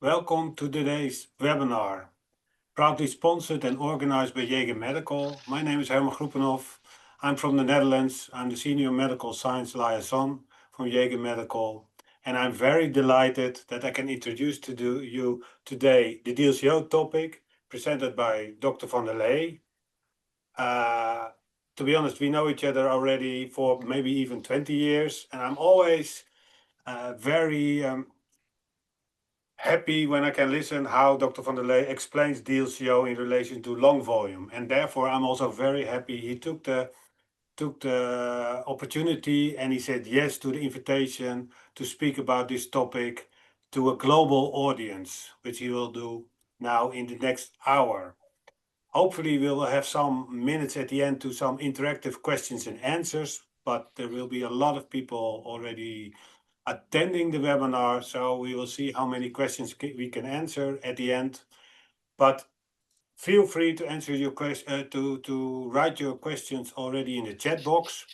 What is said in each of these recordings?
Welcome to today's webinar, proudly sponsored and organized by Jaeger Medical. My name is Herman Groepenhoff. I'm from the Netherlands. I'm the Senior Medical Science Liaison from Jaeger Medical. And I'm very delighted that I can introduce to you today the DLCO topic presented by Dr. van der Lee. To be honest, we know each other already for maybe even 20 years. And I'm always very happy when I can listen how Dr. van der Lee explains DLCO in relation to lung volume. And therefore, I'm also very happy he took the opportunity and he said yes to the invitation to speak about this topic to a global audience, which he will do now in the next hour. Hopefully, we will have some minutes at the end to some interactive questions and answers, but there will be a lot of people already attending the webinar, so we will see how many questions we can answer at the end. But feel free to answer your to write your questions already in the chat box.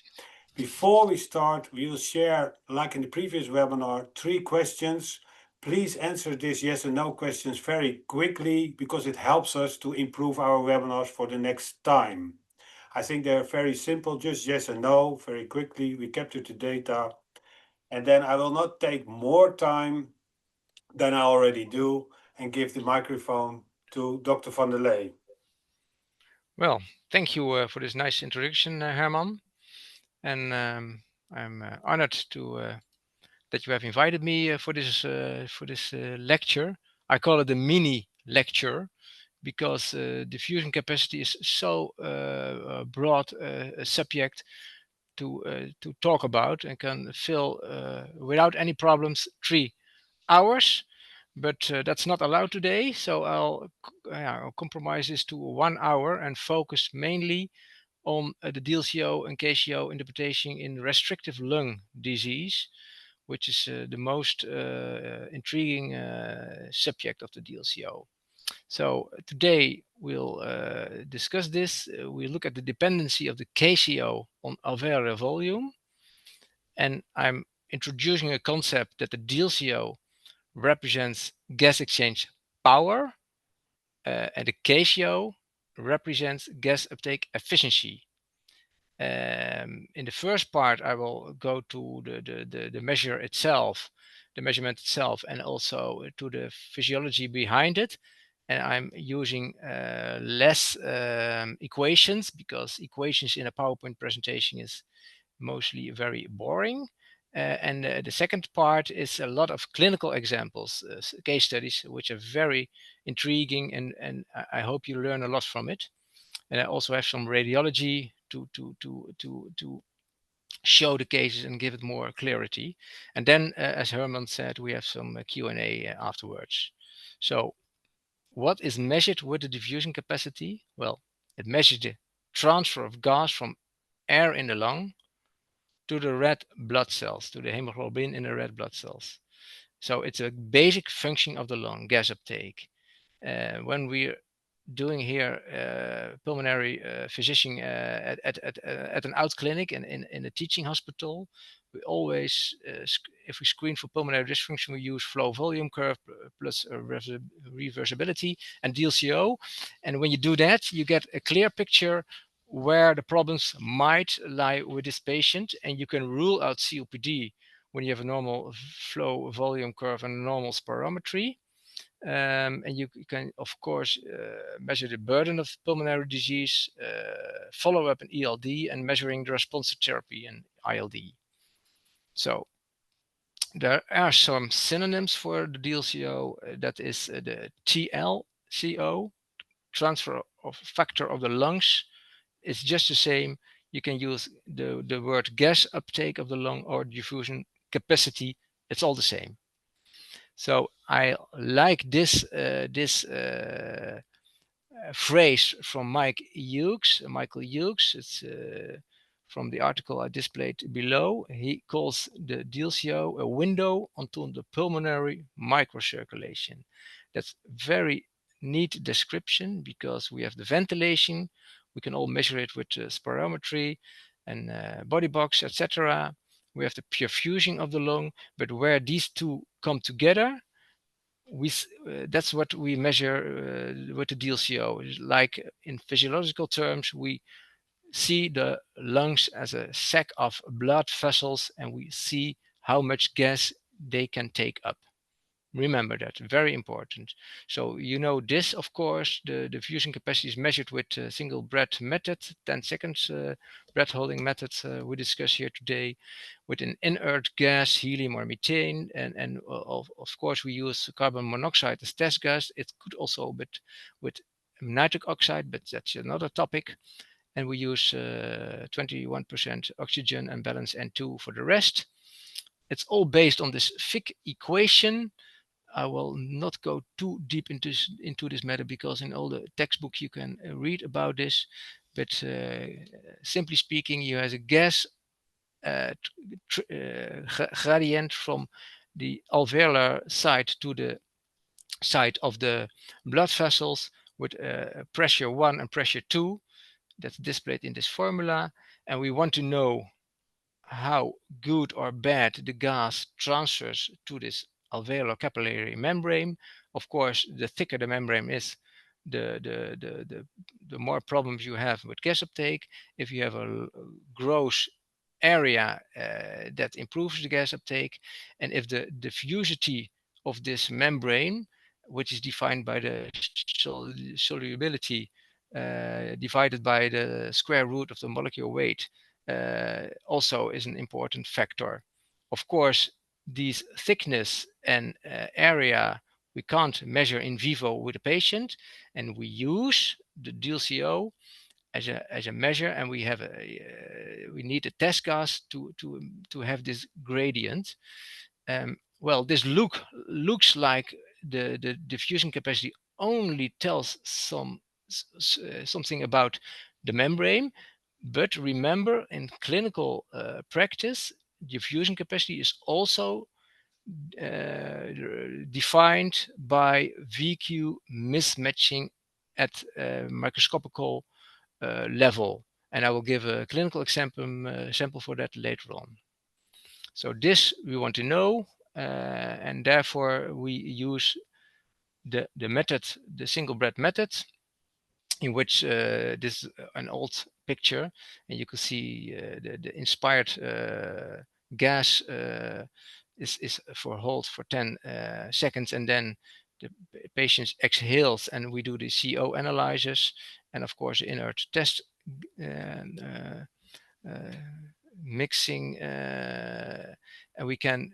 Before we start, we will share, like in the previous webinar, 3 questions. Please answer this yes and no questions very quickly because it helps us to improve our webinars for the next time. I think they're very simple, just yes and no, very quickly. We capture the data. And then I will not take more time than I already do and give the microphone to Dr. van der Lee. Well, thank you for this nice introduction, Herman. And I'm honored to that you have invited me for this lecture. I call it a mini lecture because diffusion capacity is so broad a subject to talk about and can fill without any problems 3 hours. But that's not allowed today, so I'll compromise this to 1 hour and focus mainly on the DLCO and KCO interpretation in restrictive lung disease, which is the most intriguing subject of the DLCO. So today we'll discuss this. We look at the dependency of the KCO on alveolar volume, and I'm introducing a concept that the DLCO represents gas exchange power, and the KCO represents gas uptake efficiency. In the first part, I will go to the measure itself, the measurement itself, and also to the physiology behind it. And I'm using less equations because equations in a PowerPoint presentation is mostly very boring. And the second part is a lot of clinical examples, case studies, which are very intriguing, and I hope you learn a lot from it. And I also have some radiology to show the cases and give it more clarity. And then, as Herman said, we have some Q&A afterwards. So what is measured with the diffusion capacity? Well, it measures the transfer of gas from air in the lung to the red blood cells, to the hemoglobin in the red blood cells. So it's a basic function of the lung, gas uptake. When we're doing here pulmonary physician at an out clinic and in a teaching hospital, we always, if we screen for pulmonary dysfunction, we use flow volume curve plus reversibility and DLCO. And when you do that, you get a clear picture where the problems might lie with this patient, and you can rule out COPD when you have a normal flow volume curve and a normal spirometry. And you can, of course, measure the burden of pulmonary disease, follow up an ELD, and measuring the response to therapy in ILD. So there are some synonyms for the DLCO. That is the TLCO, transfer of factor of the lungs. It's just the same. You can use the word gas uptake of the lung or diffusion capacity. It's all the same. So I like this phrase from Michael Hughes. It's from the article I displayed below. He calls the DLCO a window onto the pulmonary microcirculation. That's very neat description because we have the ventilation. We can all measure it with spirometry and body box, etc. We have the perfusion of the lung, but where these two come together, that's what we measure with the DLCO. Like in physiological terms, we see the lungs as a sack of blood vessels, and we see how much gas they can take up. Remember that, very important. So you know this, of course, the diffusion capacity is measured with a single breath method, 10 seconds breath holding method we discuss here today, with an inert gas, helium or methane, and of course we use carbon monoxide as test gas. It could also be with nitric oxide, but that's another topic. And we use 21% oxygen and balance N2 for the rest. It's all based on this Fick equation. I will not go too deep into this matter, because in all the textbook you can read about this. But simply speaking, you have a gas gradient from the alveolar side to the side of the blood vessels with pressure 1 and pressure 2. That's displayed in this formula. And we want to know how good or bad the gas transfers to this alveolar capillary membrane. Of course, the thicker the membrane is, the more problems you have with gas uptake. If you have a gross area, that improves the gas uptake. And if the diffusivity of this membrane, which is defined by the solubility divided by the square root of the molecular weight, also is an important factor. Of course, these thickness and area we can't measure in vivo with a patient, and we use the DLCO as a measure, and we have we need a test gas to have this gradient. Well, this looks like the diffusion capacity only tells something about the membrane, but remember, in clinical practice, diffusion capacity is also defined by VQ mismatching at microscopical level. And I will give a clinical example for that later on. So this we want to know, and therefore we use the method, the single breath method, in which this is an old picture, and you can see the inspired gas is for hold for 10 seconds, and then the patient exhales, and we do the CO analysis, and of course inert test mixing, and we can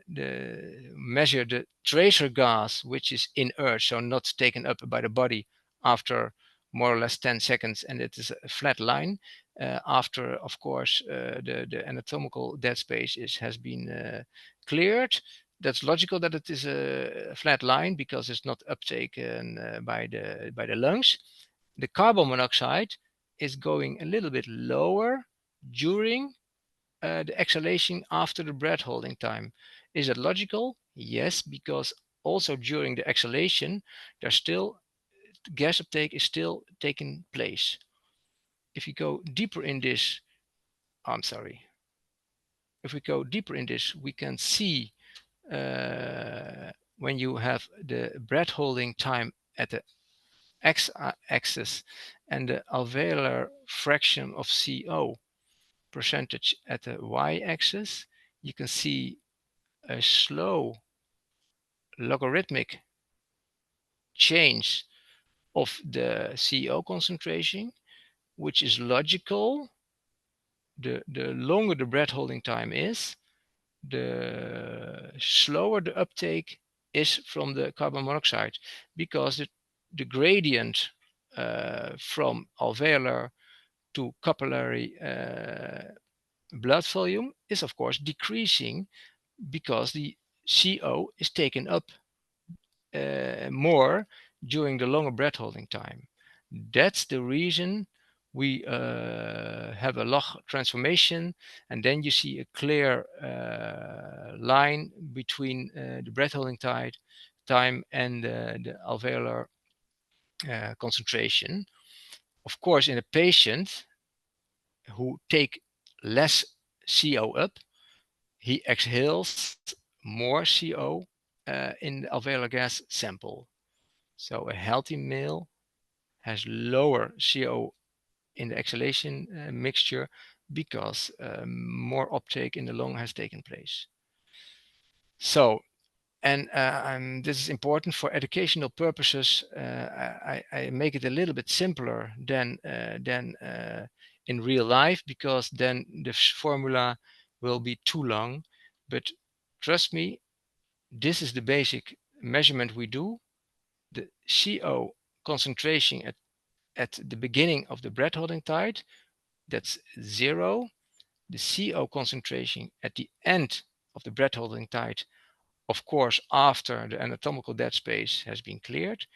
measure the tracer gas, which is inert, so not taken up by the body after more or less 10 seconds, and it is a flat line. After, of course, the anatomical dead space has been cleared. That's logical that it is a flat line, because it's not uptaken by the lungs. The carbon monoxide is going a little bit lower during the exhalation after the breath holding time. Is that logical? Yes, because also during the exhalation, there's still gas uptake is still taking place. If you go deeper in this, I'm sorry. If we go deeper in this, we can see when you have the breath holding time at the x-axis and the alveolar fraction of CO percentage at the y-axis, you can see a slow logarithmic change of the CO concentration, which is logical. The longer the breath holding time is, the slower the uptake is from the carbon monoxide, because the gradient from alveolar to capillary blood volume is of course decreasing, because the CO is taken up more during the longer breath holding time. That's the reason we have a log transformation, and then you see a clear line between the breath holding time and the alveolar concentration. Of course, in a patient who take less CO up, he exhales more CO in the alveolar gas sample. So a healthy male has lower CO in the exhalation mixture because more uptake in the lung has taken place. So, and this is important for educational purposes. I make it a little bit simpler than in real life, because then the formula will be too long. But trust me, this is the basic measurement we do. The CO concentration at the beginning of the breath holding tide, that's 0. The CO concentration at the end of the breath holding tide, of course, after the anatomical dead space has been cleared,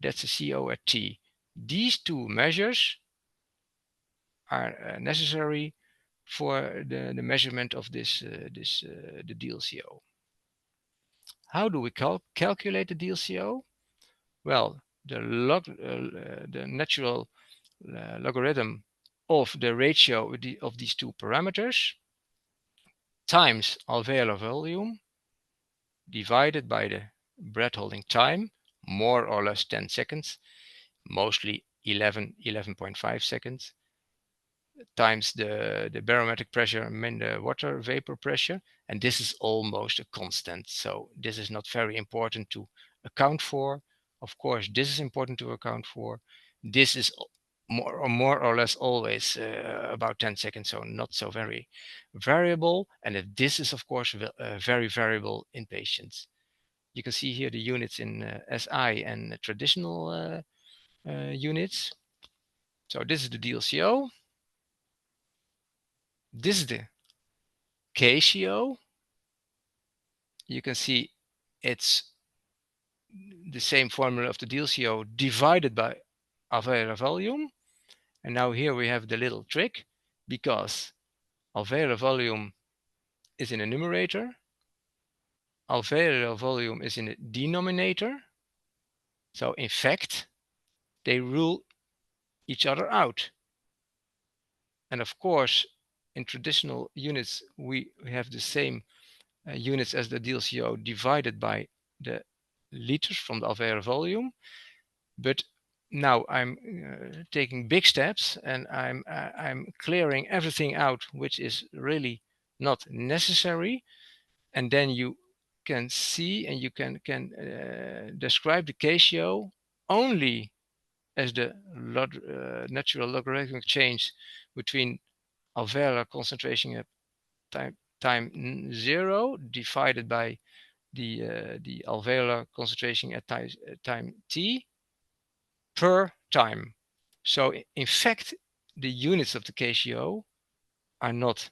that's the CO at T. These two measures are necessary for the measurement of the DLCO. How do we calculate the DLCO? Well, the natural logarithm of the ratio of these two parameters times alveolar volume divided by the breath holding time, more or less 10 seconds, mostly 11.5 seconds, times the barometric pressure and the water vapor pressure. And this is almost a constant. So this is not very important to account for. Of course, this is important to account for. This is more or less always about 10 seconds, so not so very variable. And this is, of course, very variable in patients. You can see here the units in SI and traditional units. So this is the DLCO. This is the KCO. You can see it's the same formula of the DLCO divided by alveolar volume. And now here we have the little trick, because alveolar volume is in a numerator, alveolar volume is in a denominator. So in fact, they rule each other out. And of course, in traditional units, we have the same units as the DLCO divided by the liters from the alveolar volume. But now I'm taking big steps, and I'm clearing everything out which is really not necessary. And then you can see and you can describe the KCO only as the natural logarithmic change between alveolar concentration at time 0 divided by the alveolar concentration at time t per time. So in fact, the units of the KCO are not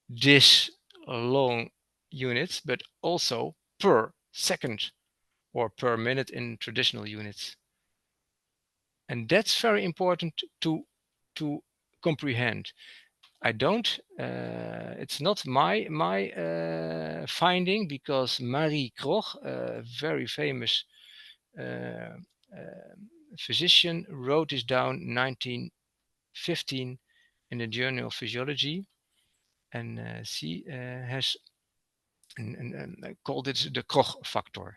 this long units, but also per second or per minute in traditional units. And that's very important to comprehend. I don't, it's not my finding, because Marie Kroch, a very famous physician, wrote this down in 1915 in the Journal of Physiology, and she has called it the Kroch factor.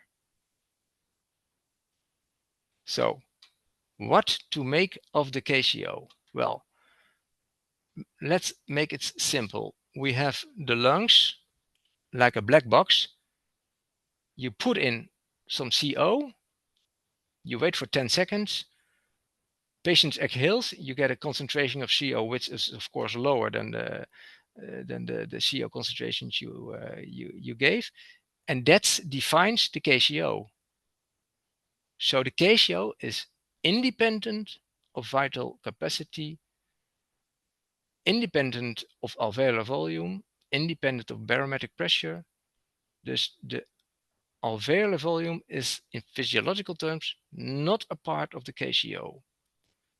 So, what to make of the KCO? Well, let's make it simple. We have the lungs like a black box. You put in some CO, you wait for 10 seconds, patient exhales, you get a concentration of CO which is of course lower than the CO concentrations you gave, and that defines the KCO. So the KCO is independent of vital capacity, independent of alveolar volume, independent of barometric pressure. Thus the alveolar volume is, in physiological terms, not a part of the KCO.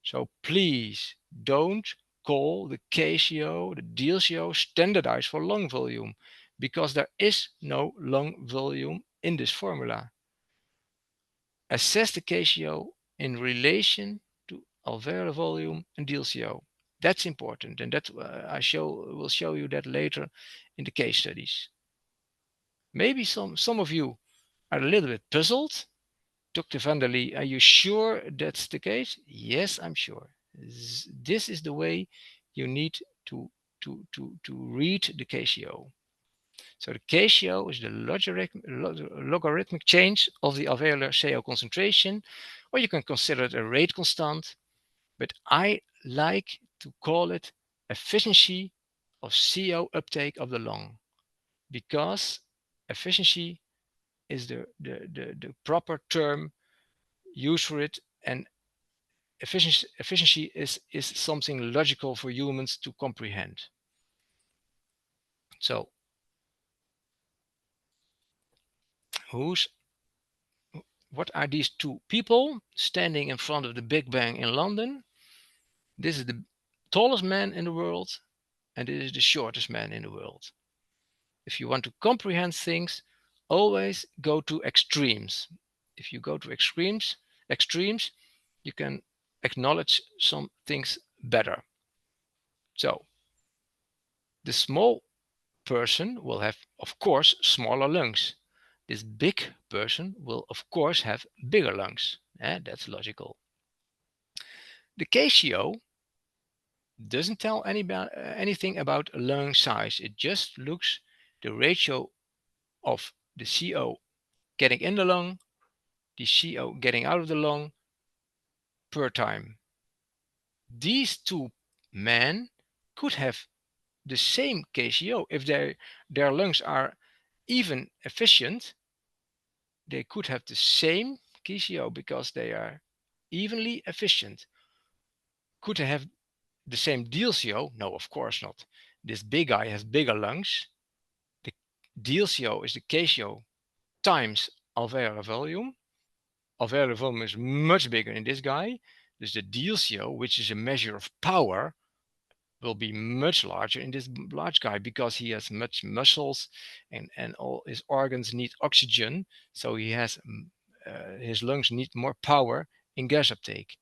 So please don't call the KCO, the DLCO, standardized for lung volume, because there is no lung volume in this formula. Assess the KCO in relation to alveolar volume and DLCO. That's important, and that will show you that later in the case studies. Maybe some of you are a little bit puzzled. Dr. van der Lee, are you sure that's the case? Yes, I'm sure. This is the way you need to read the KCO. So the KCO is the logarithmic change of the alveolar CO concentration, or you can consider it a rate constant, but I like to call it efficiency of CO uptake of the lung, because efficiency is the proper term used for it, and efficiency is something logical for humans to comprehend. So what are these two people standing in front of the Big Bang in London? This is the tallest man in the world, and this is the shortest man in the world. If you want to comprehend things, always go to extremes. If you go to extremes, you can acknowledge some things better. So the small person will have, of course, smaller lungs. This big person will, of course, have bigger lungs. That's logical. The KCO doesn't tell anything about lung size. It just looks the ratio of the CO getting in the lung, the CO getting out of the lung per time. These two men could have the same KCO. If their lungs are even efficient, they could have the same KCO because they are evenly efficient. Could they have the same DLCO? No, of course not. This big guy has bigger lungs. The DLCO is the KCO times alveolar volume. Alveolar volume is much bigger in this guy. There's the DLCO, which is a measure of power, will be much larger in this large guy because he has much muscles and all his organs need oxygen. So he has his lungs need more power in gas uptake.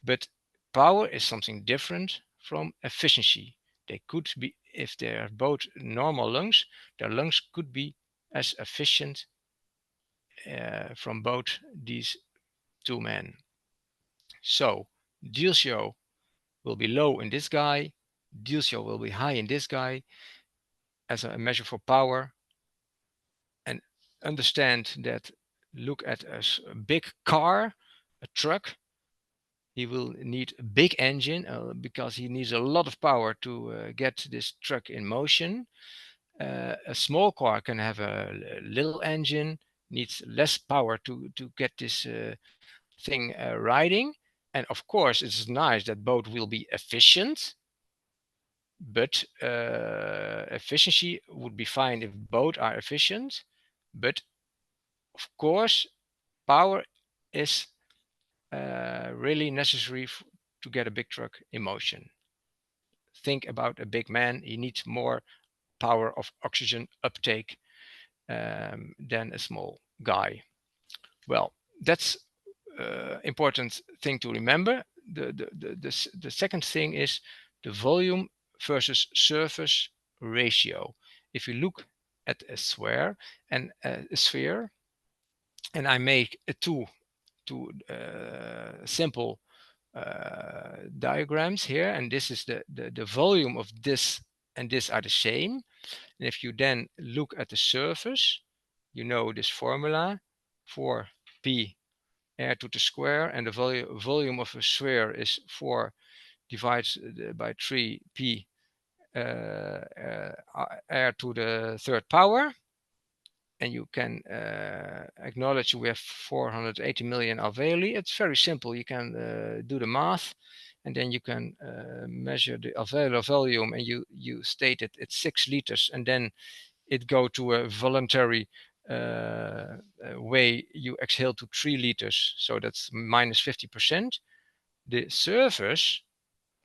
But power is something different from efficiency. They could be, if they are both normal lungs, their lungs could be as efficient from both these two men. So DLCO will be low in this guy, DLCO will be high in this guy as a measure for power. And understand that, look at a big car, a truck, he will need a big engine because he needs a lot of power to get this truck in motion. A small car can have a little engine, needs less power to get this thing riding. And of course, it's nice that both will be efficient, but efficiency would be fine if both are efficient. But of course, power is really necessary to get a big truck in motion. Think about a big man, he needs more power of oxygen uptake than a small guy. Well, that's important thing to remember. The second thing is the volume versus surface ratio. If you look at a sphere and I make two simple diagrams here, and this is the volume of this and this are the same. And if you then look at the surface, you know this formula, 4p r to the square, and the volume of a sphere is 4 divided by 3p r to the third power. And you can acknowledge we have 480 million alveoli. It's very simple. You can do the math, and then you can measure the alveolar volume, and you state it it's 6 liters, and then it go to a voluntary way. You exhale to 3 liters, so that's minus 50%. The surface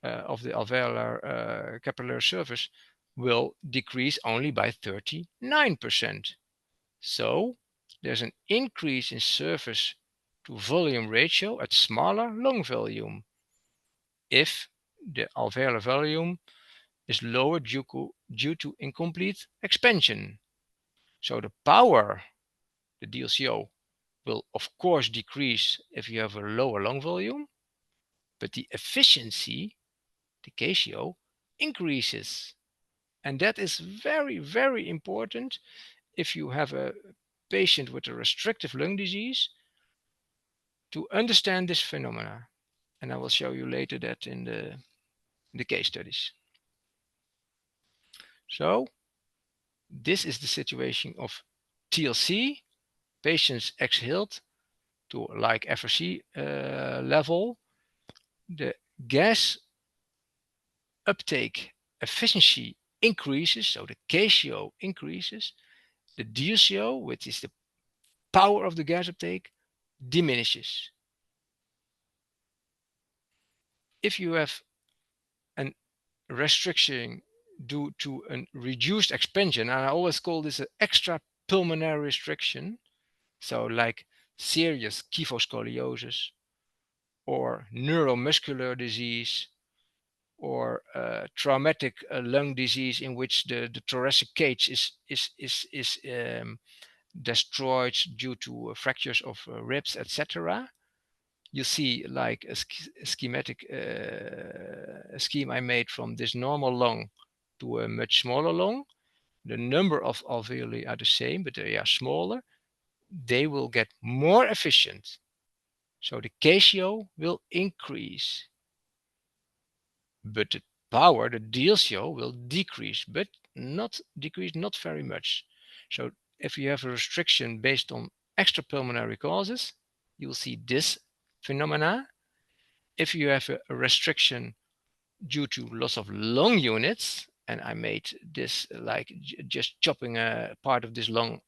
of the alveolar capillary surface will decrease only by 39%. So there's an increase in surface to volume ratio at smaller lung volume if the alveolar volume is lower due to incomplete expansion. So the power the DLCO will of course decrease if you have a lower lung volume, but the efficiency, the KCO, increases. And that is very, very important if you have a patient with a restrictive lung disease to understand this phenomena. And I will show you later that in the case studies. So this is the situation of TLC. Patients exhaled to like FRC level. The gas uptake efficiency increases, so the KCO increases. The DLCO, which is the power of the gas uptake, diminishes. If you have a restriction due to a reduced expansion, and I always call this an extra pulmonary restriction, so like serious kyphoscoliosis or neuromuscular disease or traumatic lung disease in which the thoracic cage is destroyed due to fractures of ribs, etc. You see like a schematic a scheme I made from this normal lung to a much smaller lung. The number of alveoli are the same, but they are smaller. They will get more efficient. So the KCO will increase. But the power, the DLCO, will decrease, but not decrease, not very much. So if you have a restriction based on extrapulmonary causes, you will see this phenomena. If you have a restriction due to loss of lung units, and I made this like just chopping a part of this lung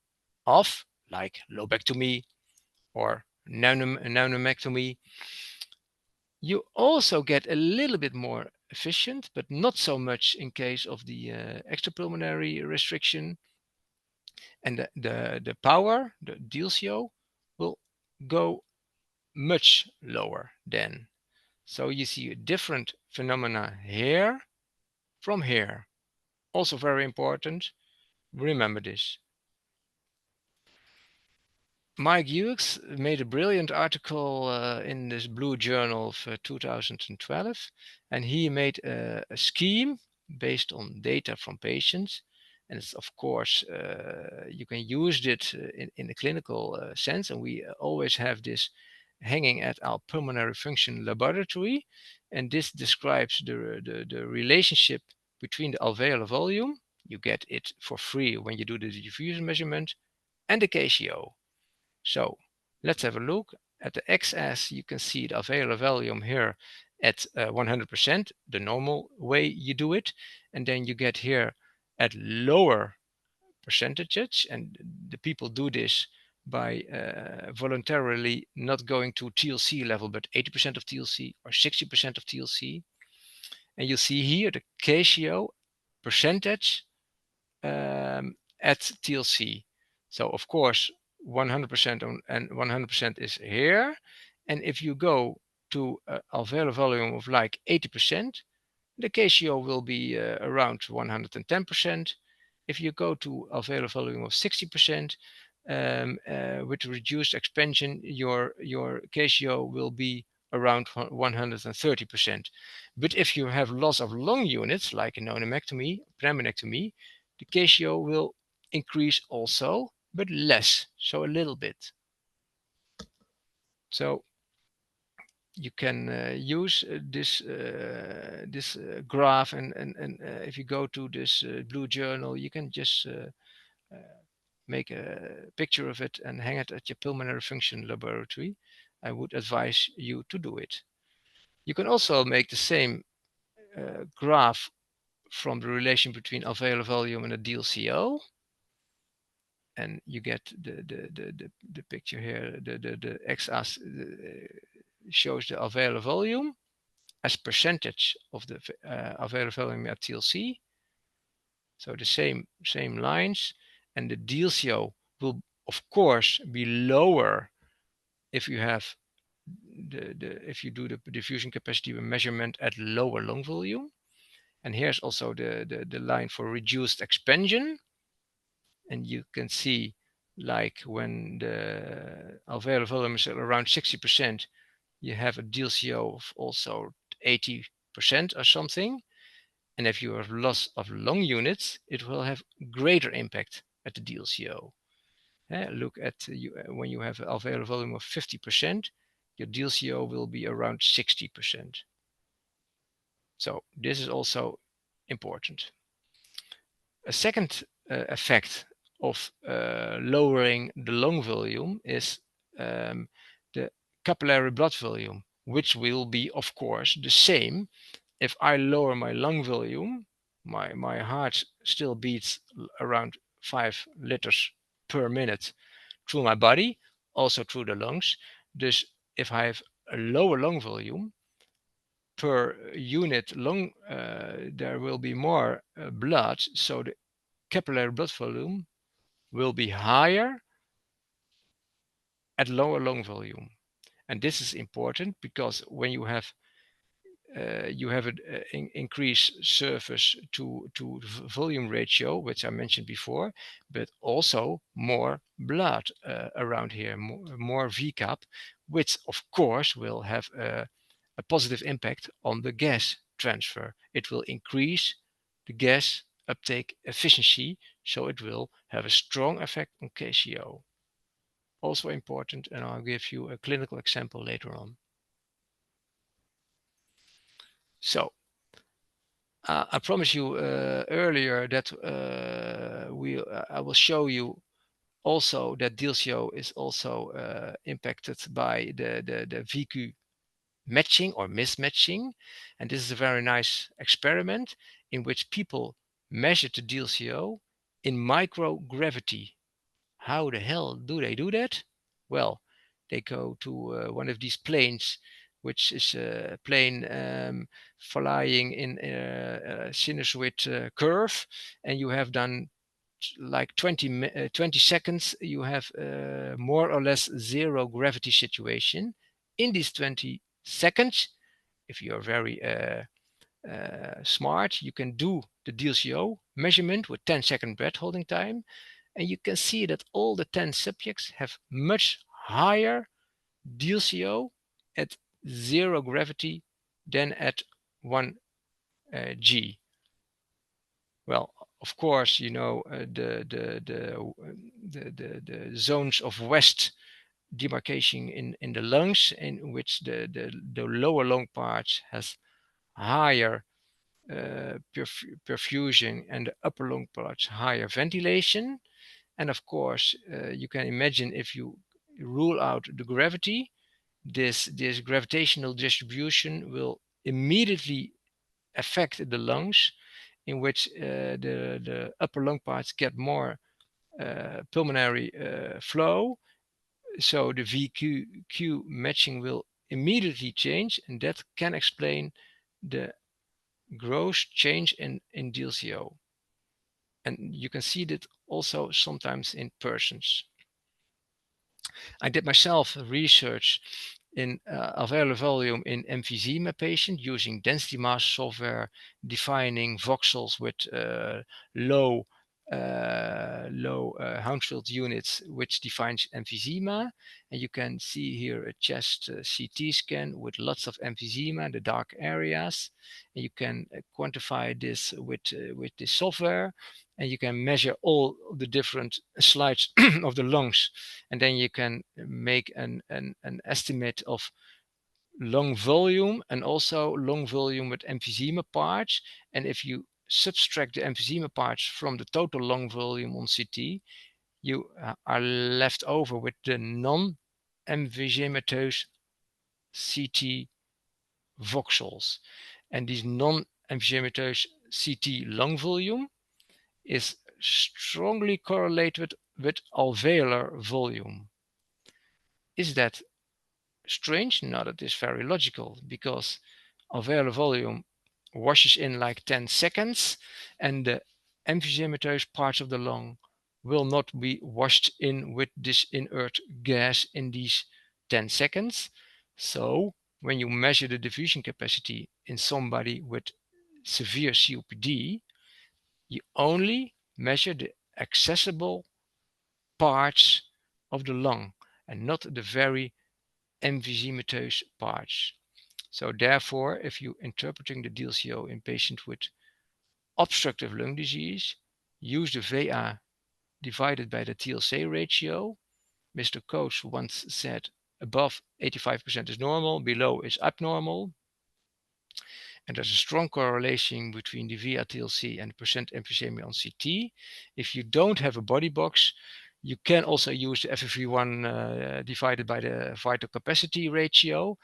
off, like lobectomy or pneumectomy, you also get a little bit more efficient, but not so much in case of the extrapulmonary restriction. And the power, the DLCO, will go much lower then. So you see a different phenomena here from here. Also very important, remember this. Mike Hughes made a brilliant article in this Blue Journal of 2012, and he made a scheme based on data from patients. And it's, of course, you can use it in a clinical sense, and we always have this hanging at our pulmonary function laboratory. And this describes the relationship between the alveolar volume, you get it for free when you do the diffusion measurement, and the KCO. So let's have a look. At the x-axis, you can see the alveolar volume here at 100%, the normal way you do it. And then you get here at lower percentages. And the people do this by voluntarily not going to TLC level, but 80% of TLC or 60% of TLC. And you see here the KCO percentage at TLC. So of course, 100% and 100% is here. And if you go to alveolar volume of like 80%, the KCO will be around 110%. If you go to alveolar volume of 60%, with reduced expansion, your KCO will be around 130%. But if you have loss of lung units, like a pneumectomy, pneumonectomy, the KCO will increase also, but less, so a little bit. So you can use this graph, and if you go to this Blue Journal, you can just make a picture of it and hang it at your pulmonary function laboratory. I would advise you to do it. You can also make the same graph from the relation between alveolar volume and the DLCO. And you get the picture here. The x-axis shows the alveolar volume as percentage of the alveolar volume at TLC. So the same lines, and the DLCO will of course be lower if you have if you do the diffusion capacity measurement at lower lung volume. And here's also the line for reduced expansion. And you can see like when the alveolar volume is around 60%, you have a DLCO of also 80% or something. And if you have loss of lung units, it will have greater impact at the DLCO. Look at when you have an alveolar volume of 50%, your DLCO will be around 60%. So this is also important. A second effect of lowering the lung volume is the capillary blood volume, which will be, of course, the same. If I lower my lung volume, my heart still beats around 5 liters per minute through my body, also through the lungs. Dus if I have a lower lung volume, per unit lung, there will be more blood, so the capillary blood volume will be higher at lower lung volume. And this is important because when you have an increased surface to volume ratio, which I mentioned before, but also more blood around here, more VCAP, which of course will have a positive impact on the gas transfer. It will increase the gas uptake efficiency, so it will have a strong effect on KCO. Also important, and I'll give you a clinical example later on. So I promised you earlier that I will show you also that DLCO is also impacted by the VQ matching or mismatching. And this is a very nice experiment in which people measure the DLCO in microgravity. How the hell do they do that? Well, they go to one of these planes, which is a plane flying in a sinusoid curve, and you have done like 20 seconds, you have more or less zero gravity situation. In these 20 seconds, if you are very smart, you can do the DLCO measurement with 10-second breath holding time, and you can see that all the 10 subjects have much higher DLCO at zero gravity than at 1 G. Well, of course, you know the zones of West demarcation in the lungs, in which the lower lung part has higher perfusion and the upper lung parts higher ventilation. And of course, you can imagine if you rule out the gravity, this gravitational distribution will immediately affect the lungs, in which the upper lung parts get more pulmonary flow. So the VQ matching will immediately change, and that can explain the gross change in DLCO. And you can see that also sometimes in persons. I did myself research in alveolar volume in emphysema patient using density mass software, defining voxels with low Hounsfield units, which defines emphysema. And you can see here a chest CT scan with lots of emphysema, the dark areas. And you can quantify this with this software, and you can measure all the different slides of the lungs, and then you can make an estimate of lung volume and also lung volume with emphysema parts. And if you subtract the emphysema parts from the total lung volume on CT, you are left over with the non-emphysematous CT voxels. And these non-emphysematous CT lung volume is strongly correlated with alveolar volume. Is that strange? No, that is very logical, because alveolar volume washes in like 10 seconds, and the emphysematous parts of the lung will not be washed in with this inert gas in these 10 seconds. So when you measure the diffusion capacity in somebody with severe COPD, you only measure the accessible parts of the lung and not the very emphysematous parts. So therefore, if you're interpreting the DLCO in patients with obstructive lung disease, use the VA divided by the TLC ratio. Mr. Coates once said above 85% is normal, below is abnormal. And there's a strong correlation between the VA-TLC and percent emphysema on CT. If you don't have a body box, you can also use the FFV1 divided by the vital capacity ratio,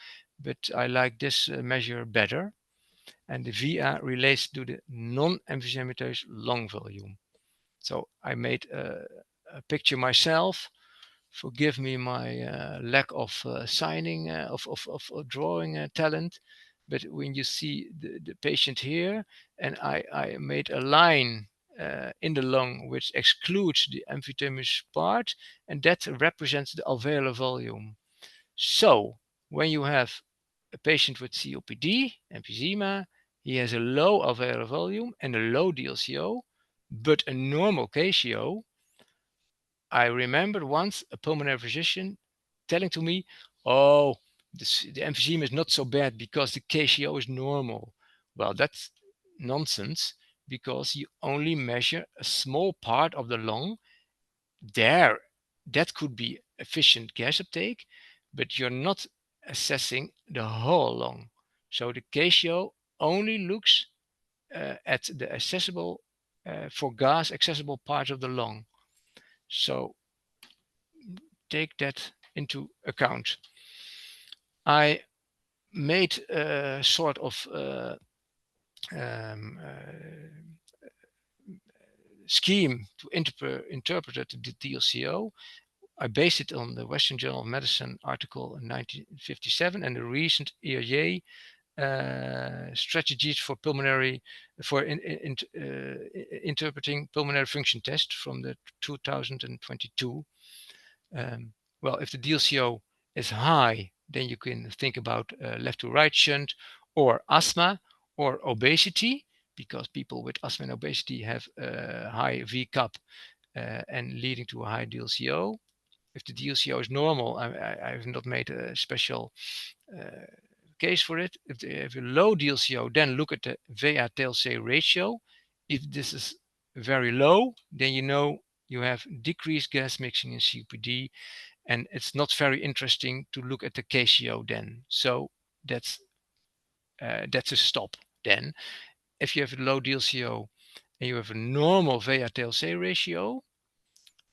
but I like this measure better. And the VA relates to the non-emphysematous lung volume. So I made a picture myself. Forgive me my lack of signing, of drawing talent. But when you see the patient here, and I made a line in the lung which excludes the emphysematous part, and that represents the alveolar volume. So when you have a patient with COPD, emphysema, he has a low alveolar volume and a low DLCO, but a normal KCO. I remember once a pulmonary physician telling to me, oh, the emphysema is not so bad because the KCO is normal. Well, that's nonsense because you only measure a small part of the lung. There, that could be efficient gas uptake, but you're not assessing the whole lung. So the KCO only looks at the accessible, for gas accessible part of the lung. So take that into account. I made a sort of scheme to interpret the DLCO. I based it on the Western Journal of Medicine article in 1957 and the recent ERJ strategies for pulmonary interpreting pulmonary function test from the 2022. Well, if the DLCO is high, then you can think about left to right shunt or asthma or obesity, because people with asthma and obesity have high VCAP and leading to a high DLCO. If the DLCO is normal, I have not made a special case for it. If they have a low DLCO, then look at the VA-TLC ratio. If this is very low, then you know you have decreased gas mixing in COPD, and it's not very interesting to look at the KCO then. So that's a stop then. If you have a low DLCO and you have a normal VA-TLC ratio,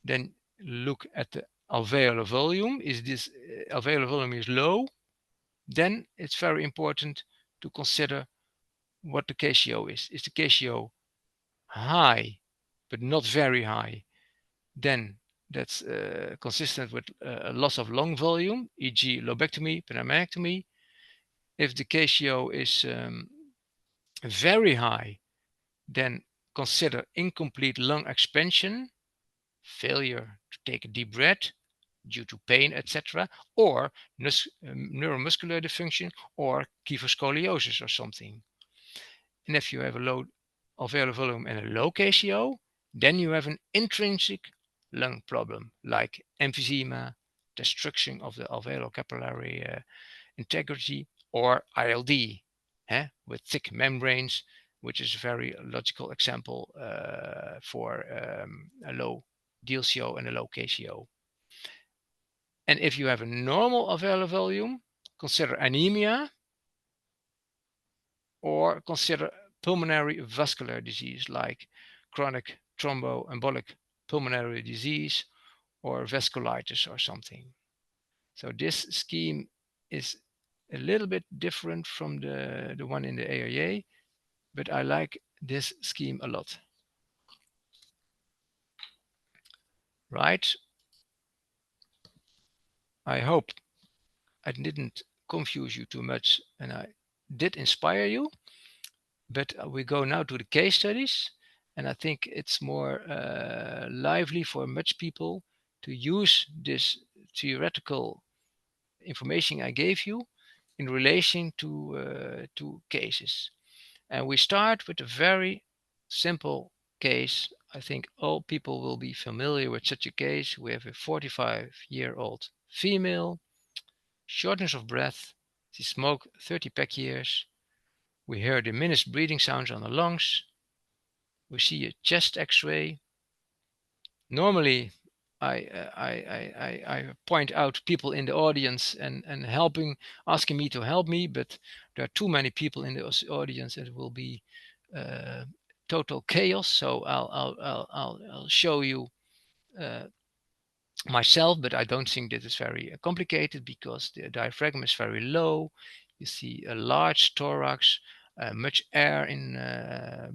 then look at the alveolar volume. Is this alveolar volume is low? Then it's very important to consider what the KCO is. Is the KCO high, but not very high? Then that's consistent with a loss of lung volume, e.g. lobectomy, pneumonectomy. If the KCO is very high, then consider incomplete lung expansion, failure to take a deep breath due to pain, etc., or neuromuscular dysfunction or kyphoscoliosis or something. And if you have a low alveolar volume and a low KCO, then you have an intrinsic lung problem like emphysema, destruction of the alveolar capillary integrity, or ILD with thick membranes, which is a very logical example for a low DLCO and a low KCO. And if you have a normal alveolar volume, consider anemia or consider pulmonary vascular disease like chronic thromboembolic pulmonary disease or vasculitis or something. So this scheme is a little bit different from the one in the ARJ, but I like this scheme a lot. Right? I hope I didn't confuse you too much and I did inspire you. But we go now to the case studies, and I think it's more lively for much people to use this theoretical information I gave you in relation to cases. And we start with a very simple case I think all people will be familiar with such a case. We have a 45-year-old female, shortness of breath. She smoked 30 pack years. We hear diminished breathing sounds on the lungs. We see a chest x-ray. Normally, I point out people in the audience and asking me to help me, but there are too many people in the audience. It will be total chaos. So I'll show you myself, but I don't think this is very complicated because the diaphragm is very low. You see a large thorax, much air in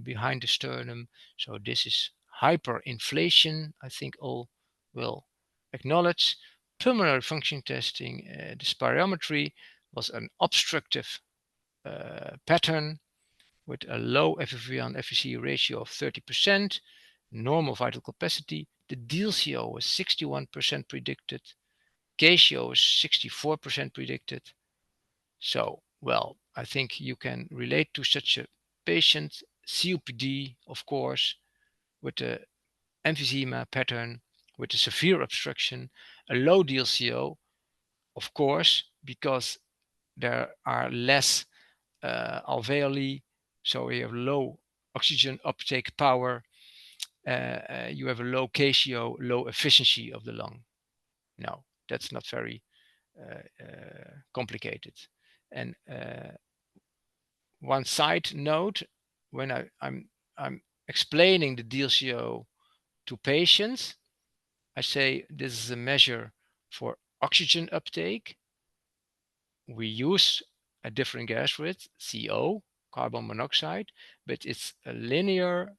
behind the sternum. So this is hyperinflation. I think all will acknowledge. Pulmonary function testing, the spirometry was an obstructive pattern with a low FEV1 FVC ratio of 30%, normal vital capacity. The DLCO was 61% predicted. KCO is 64% predicted. So, well, I think you can relate to such a patient. COPD, of course, with the emphysema pattern, with the severe obstruction, a low DLCO, of course, because there are less alveoli, so you have low oxygen uptake power, you have a low KCO, low efficiency of the lung. No, that's not very complicated. And one side note, when I'm explaining the DLCO to patients, I say this is a measure for oxygen uptake. We use a different gas rate, CO, carbon monoxide, but it's a linear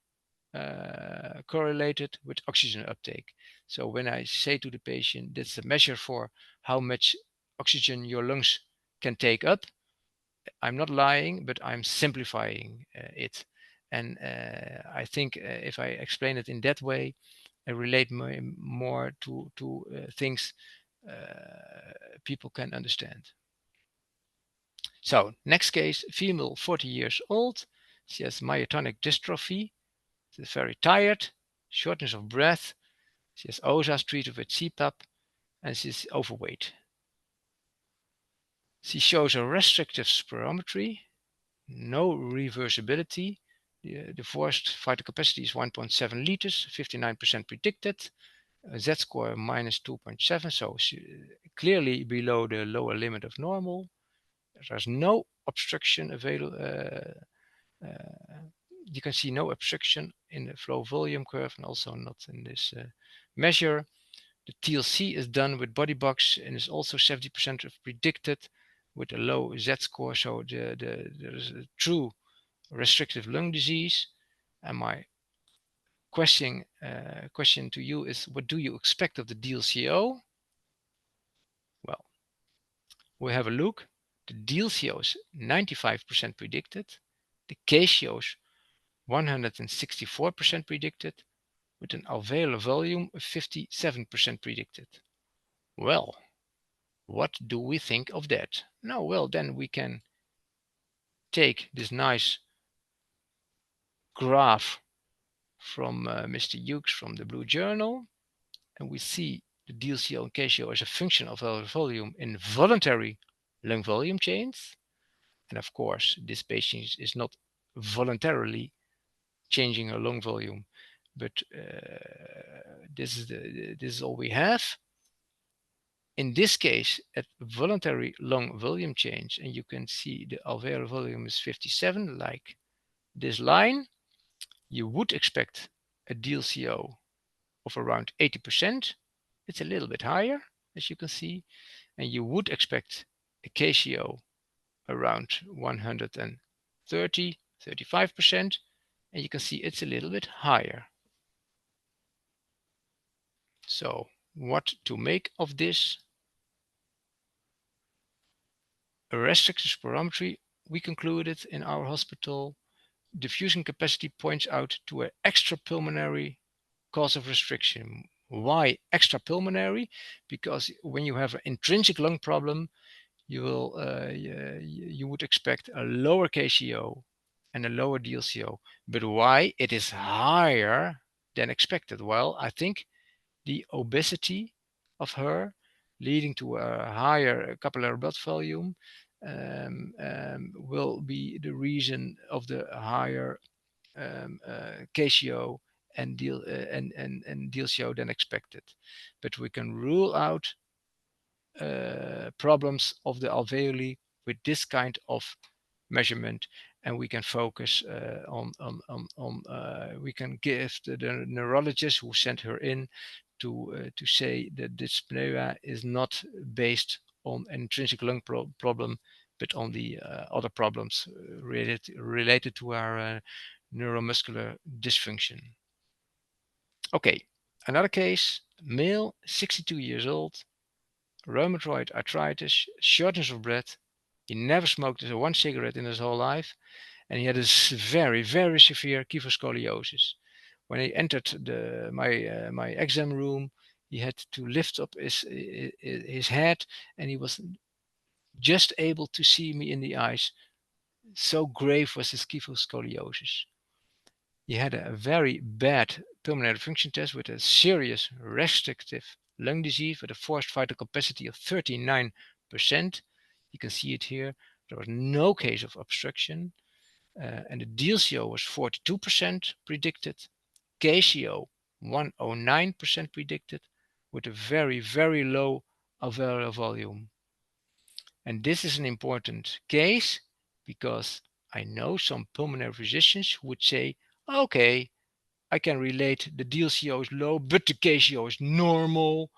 correlated with oxygen uptake. So when I say to the patient, that's a measure for how much oxygen your lungs can take up, I'm not lying, but I'm simplifying it. And I think if I explain it in that way, I relate more to things people can understand. So next case, female, 40 years old. She has myotonic dystrophy. She's very tired, shortness of breath. She has OSAs treated with CPAP, and she's overweight. She shows a restrictive spirometry, no reversibility. The forced vital capacity is 1.7 liters, 59% predicted. Z-score minus 2.7, so clearly below the lower limit of normal. There's no obstruction available. You can see no obstruction in the flow volume curve and also not in this measure. The TLC is done with body box and is also 70% predicted with a low Z-score. So there is a true restrictive lung disease. And my question to you is, what do you expect of the DLCO? Well, we have a look. The DLCO is 95% predicted. The KCO is 164% predicted, with an alveolar volume of 57% predicted. Well, what do we think of that? Now, well, then we can take this nice graph from Mr. Hughes from the Blue Journal, and we see the DLCO and KCO as a function of alveolar volume in voluntary lung volume change. And of course, this patient is not voluntarily changing her lung volume, but this is all we have. In this case, at voluntary lung volume change, and you can see the alveolar volume is 57, like this line, you would expect a DLCO of around 80%. It's a little bit higher, as you can see, and you would expect a KCO around 130, 35%, and you can see it's a little bit higher. So what to make of this? A restrictive spirometry, we concluded in our hospital. Diffusion capacity points out to an extrapulmonary cause of restriction. Why extrapulmonary? Because when you have an intrinsic lung problem, you would expect a lower KCO and a lower DLCO. But why it is higher than expected. Well, I think the obesity of her, leading to a higher capillary blood volume, will be the reason of the higher KCO and DLCO than expected. But we can rule out problems of the alveoli with this kind of measurement, and we can focus we can give the neurologist who sent her in to say that this pneumonia is not based on an intrinsic lung problem, but on the other problems related to our neuromuscular dysfunction. Okay, another case, male, 62 years old, rheumatoid arthritis, shortness of breath. He never smoked one cigarette in his whole life, and he had a very, very severe kyphoscoliosis. When he entered my exam room, he had to lift up his head, and he was just able to see me in the eyes. So grave was his kyphoscoliosis. He had a very bad pulmonary function test with a serious restrictive lung disease with a forced vital capacity of 39%. You can see it here. There was no case of obstruction, and the DLCO was 42% predicted, KCO 109% predicted, with a very, very low alveolar volume. And this is an important case because I know some pulmonary physicians who would say, okay, I can relate the DLCO is low, but the KCO is normal.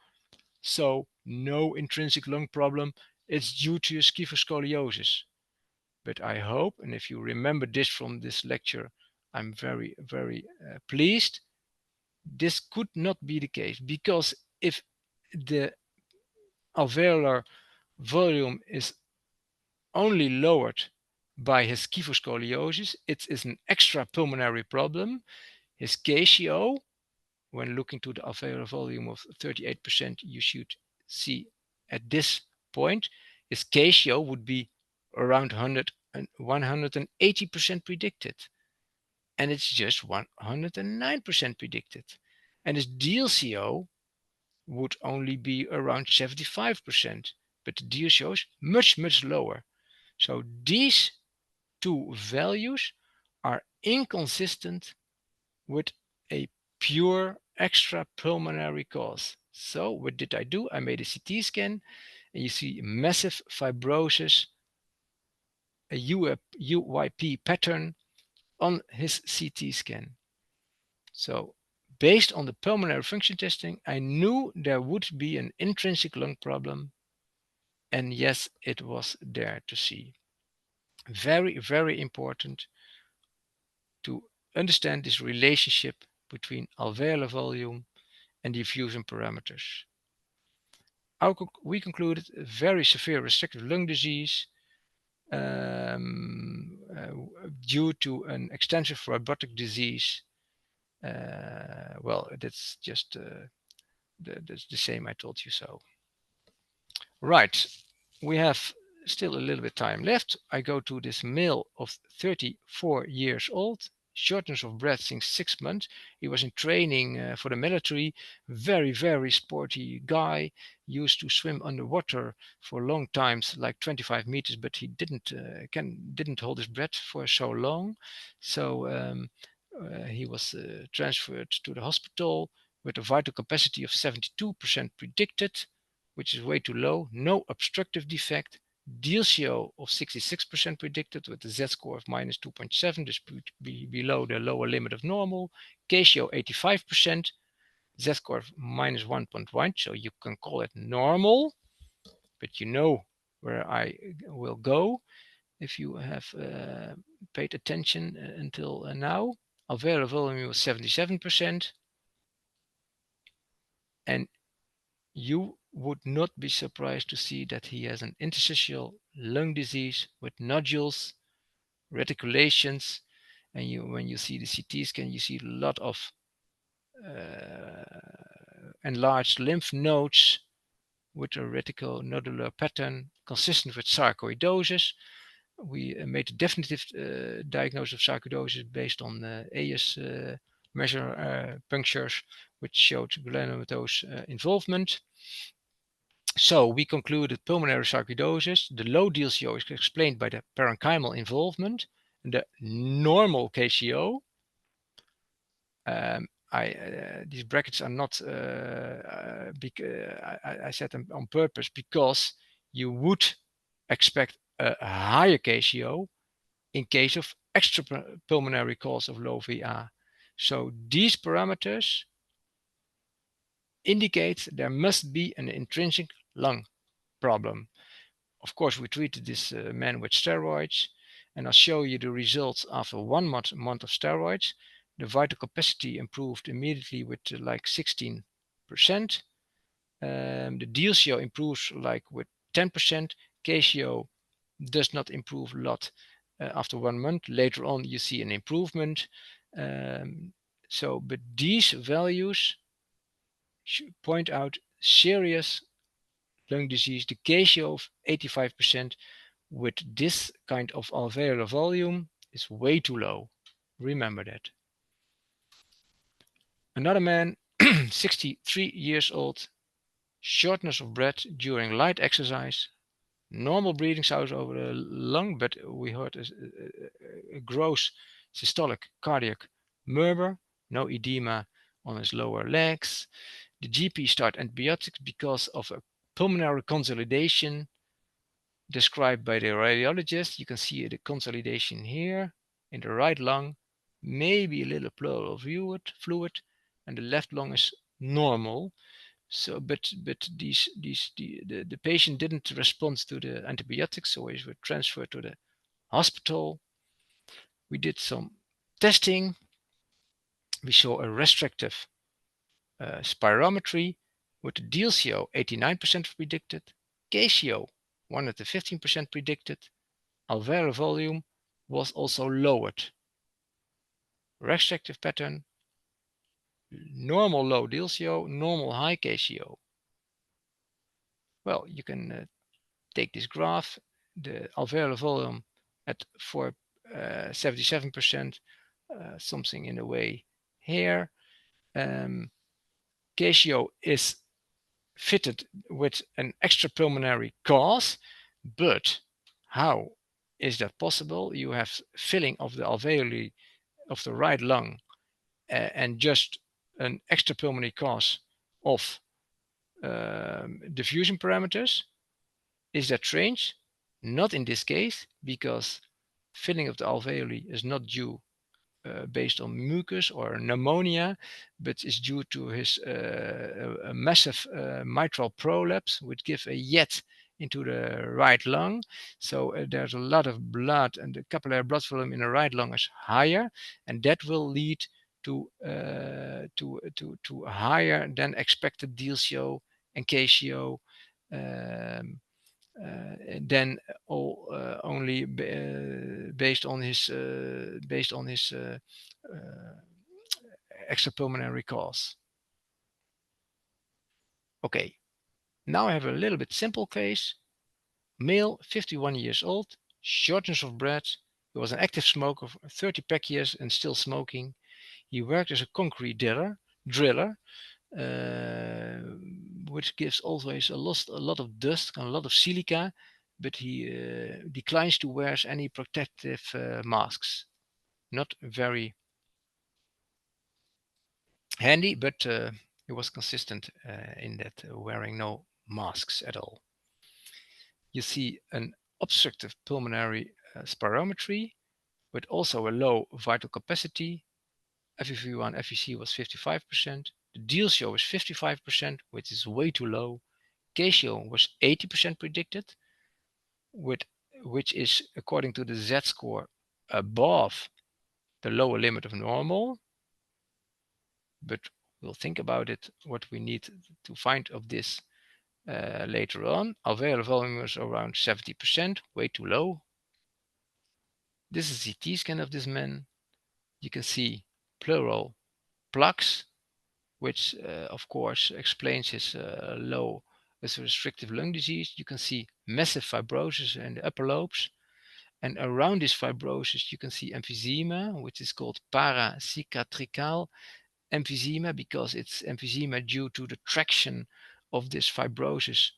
So no intrinsic lung problem. It's due to kyphoscoliosis. But I hope, and if you remember this from this lecture, I'm very, very pleased. This could not be the case, because if the alveolar volume is only lowered by his kyphoscoliosis, it is an extra pulmonary problem. His KCO, when looking to the alveolar volume of 38%, you should see at this point, his KCO would be around 180% predicted. And it's just 109% predicted. And his DLCO would only be around 75%, but the DLCO is much, much lower. So these two values are inconsistent with a pure extrapulmonary cause. So what did I do? I made a CT scan, and you see massive fibrosis, a UYP pattern on his CT scan. So based on the pulmonary function testing, I knew there would be an intrinsic lung problem. And yes, it was there to see. Very, very important to understand this relationship between alveolar volume and diffusion parameters. We concluded a very severe restrictive lung disease due to an extensive fibrotic disease. Well, that's just that's the same I told you so. Right, we have still a little bit time left. I go to this male of 34 years old, shortness of breath since 6 months. He was in training for the military, very, very sporty guy, used to swim underwater for long times, like 25 meters, but he didn't hold his breath for so long. So he was transferred to the hospital with a vital capacity of 72% predicted, which is way too low, no obstructive defect, DLCO of 66% predicted with a z-score of minus 2.7, this would be below the lower limit of normal, KCO 85%, z-score of minus 1.1, so you can call it normal, but you know where I will go if you have paid attention until now. Alveolar volume was 77%, and you would not be surprised to see that he has an interstitial lung disease with nodules, reticulations, and when you see the CT scan, you see a lot of enlarged lymph nodes with a reticulonodular pattern consistent with sarcoidosis. We made a definitive diagnosis of sarcoidosis based on AS measure punctures, which showed granulomatose involvement. So we concluded pulmonary sarcoidosis. The low DLCO is explained by the parenchymal involvement. And the normal KCO, these brackets are not, I set them on purpose because you would expect a higher KCO in case of extrapulmonary cause of low VA. So these parameters indicate there must be an intrinsic lung problem. Of course, we treated this man with steroids, and I'll show you the results after 1 month of steroids. The vital capacity improved immediately with like 16%. The DLCO improves like with 10%. KCO does not improve a lot after 1 month. Later on, you see an improvement. But these values point out serious lung disease. The KCO of 85% with this kind of alveolar volume is way too low. Remember that. Another man, 63 years old, shortness of breath during light exercise, normal breathing sounds over the lung, but we heard a gross systolic cardiac murmur, no edema on his lower legs. The GP started antibiotics because of a pulmonary consolidation described by the radiologist. You can see the consolidation here in the right lung, maybe a little pleural fluid, and the left lung is normal. So, but the patient didn't respond to the antibiotics, so he was transferred to the hospital. We did some testing. We saw a restrictive spirometry with the DLCO 89% predicted, KCO 115% predicted. Alveolar volume was also lowered. Restrictive pattern, normal low DLCO, normal high KCO. Well, you can take this graph, the alveolar volume for 77%, something in a way here. KCO is fitted with an extrapulmonary cause, but how is that possible? You have filling of the alveoli of the right lung and just an extrapulmonary cause of diffusion parameters. Is that strange? Not in this case, because filling of the alveoli is not due based on mucus or pneumonia, but is due to his a massive mitral prolapse, which gives a yet into the right lung. So there's a lot of blood, and the capillary blood volume in the right lung is higher, and that will lead to higher than expected DLCO and KCO. Then only based on his extrapulmonary cause. Okay, now I have a little bit simple case. Male, 51 years old, shortness of breath. He was an active smoker for 30 pack years and still smoking. He worked as a concrete driller, which gives always a lot of dust and a lot of silica, but he declines to wear any protective masks. Not very handy, but he was consistent in that wearing no masks at all. You see an obstructive pulmonary spirometry with also a low vital capacity. FEV1, FVC was 55%. The DLCO was 55%, which is way too low. KCO was 80% predicted, which is, according to the Z-score, above the lower limit of normal. But we'll think about it, what we need to find of this later on. Alveolar volume was around 70%, way too low. This is a CT scan of this man. You can see pleural plaques, which of course explains his low restrictive lung disease. You can see massive fibrosis in the upper lobes, And around this fibrosis, you can see emphysema, which is called paracicatrical emphysema, because it's emphysema due to the traction of this fibrosis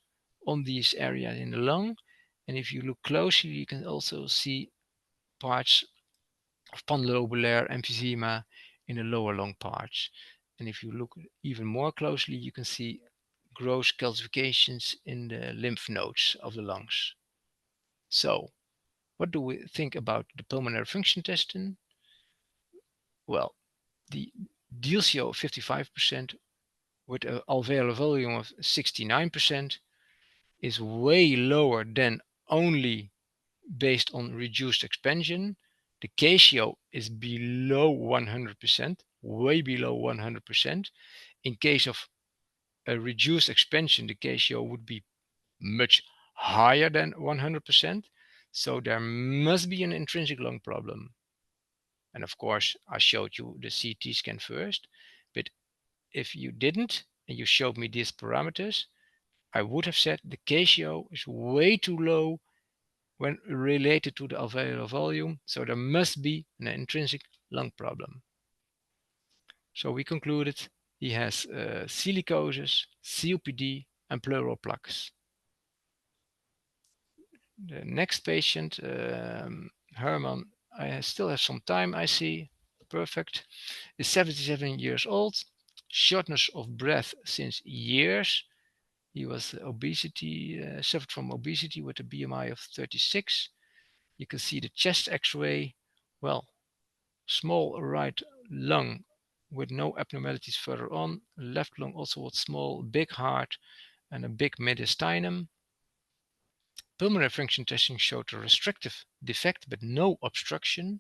on these areas in the lung. And if you look closely, you can also see parts of panlobular emphysema in the lower lung parts. And if you look even more closely, you can see gross calcifications in the lymph nodes of the lungs. So, what do we think about the pulmonary function testing? Well, the DLCO 55% with an alveolar volume of 69% is way lower than only based on reduced expansion. The KCO is below 100%, way below 100%. In case of a reduced expansion, the KCO would be much higher than 100%. So there must be an intrinsic lung problem. And of course, I showed you the CT scan first, but if you didn't and you showed me these parameters, I would have said the KCO is way too low when related to the alveolar volume, so there must be an intrinsic lung problem. So we concluded he has silicosis, COPD, and pleural plaques. The next patient, Herman, I still have some time, I see. Perfect. Is 77 years old, shortness of breath since years. He was obesity, suffered from obesity with a BMI of 36. You can see the chest x-ray. Well, small right lung with no abnormalities further on. Left lung also with small, big heart and a big mediastinum. Pulmonary function testing showed a restrictive defect but no obstruction.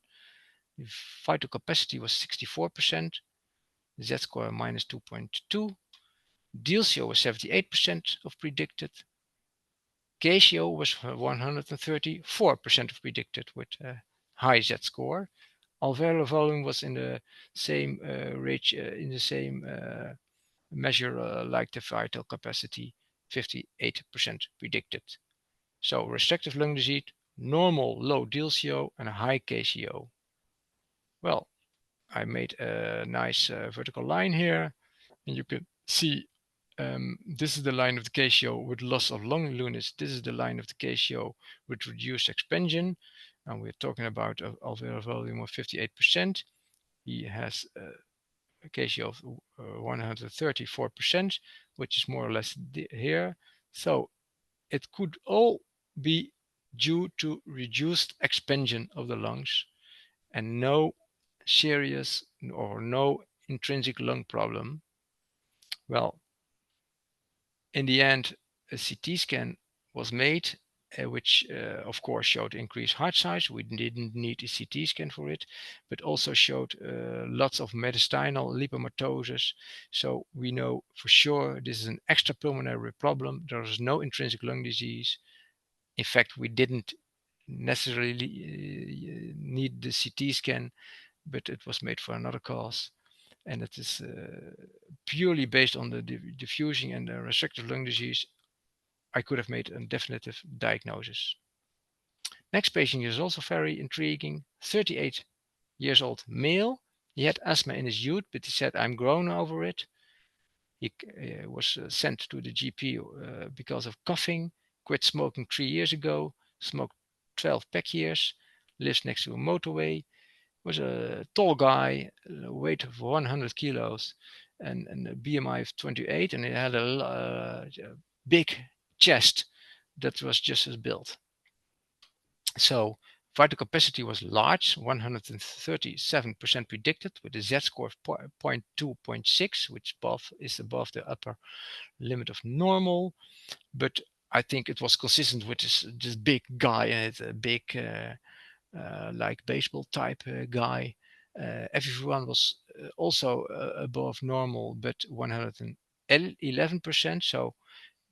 The vital capacity was 64%. Z-score minus 2.2. DLCO was 78% of predicted. KCO was 134% of predicted with a high Z-score. Alveolar volume was in the same range, in the same measure like the vital capacity, 58% predicted. So restrictive lung disease, normal low DLCO and a high KCO. Well, I made a nice vertical line here, and you can see this is the line of the KCO with loss of lung lunis. This is the line of the KCO with reduced expansion. And we're talking about an alveolar volume of 58%. He has a KCO of 134%, which is more or less here. So it could all be due to reduced expansion of the lungs and no serious or no intrinsic lung problem. Well, in the end, a CT scan was made, which of course showed increased heart size. We didn't need a CT scan for it, but also showed lots of mediastinal lipomatosis. So we know for sure this is an extrapulmonary problem. There is no intrinsic lung disease. In fact, we didn't necessarily need the CT scan, but it was made for another cause. And it is purely based on the diffusing and the restrictive lung disease. I could have made a definitive diagnosis. Next patient is also very intriguing. 38 years old male. He had asthma in his youth, but he said, I'm grown over it. He was sent to the GP because of coughing, quit smoking 3 years ago, smoked 12 pack years, lives next to a motorway, was a tall guy, weight of 100 kilos, and a BMI of 28, and he had a big chest that was just as built. So vital capacity was large, 137% predicted with a Z-score of 0.2.6, which is above the upper limit of normal. But I think it was consistent with this big guy and a big like baseball type guy. FEV1 was also above normal, but 111%. So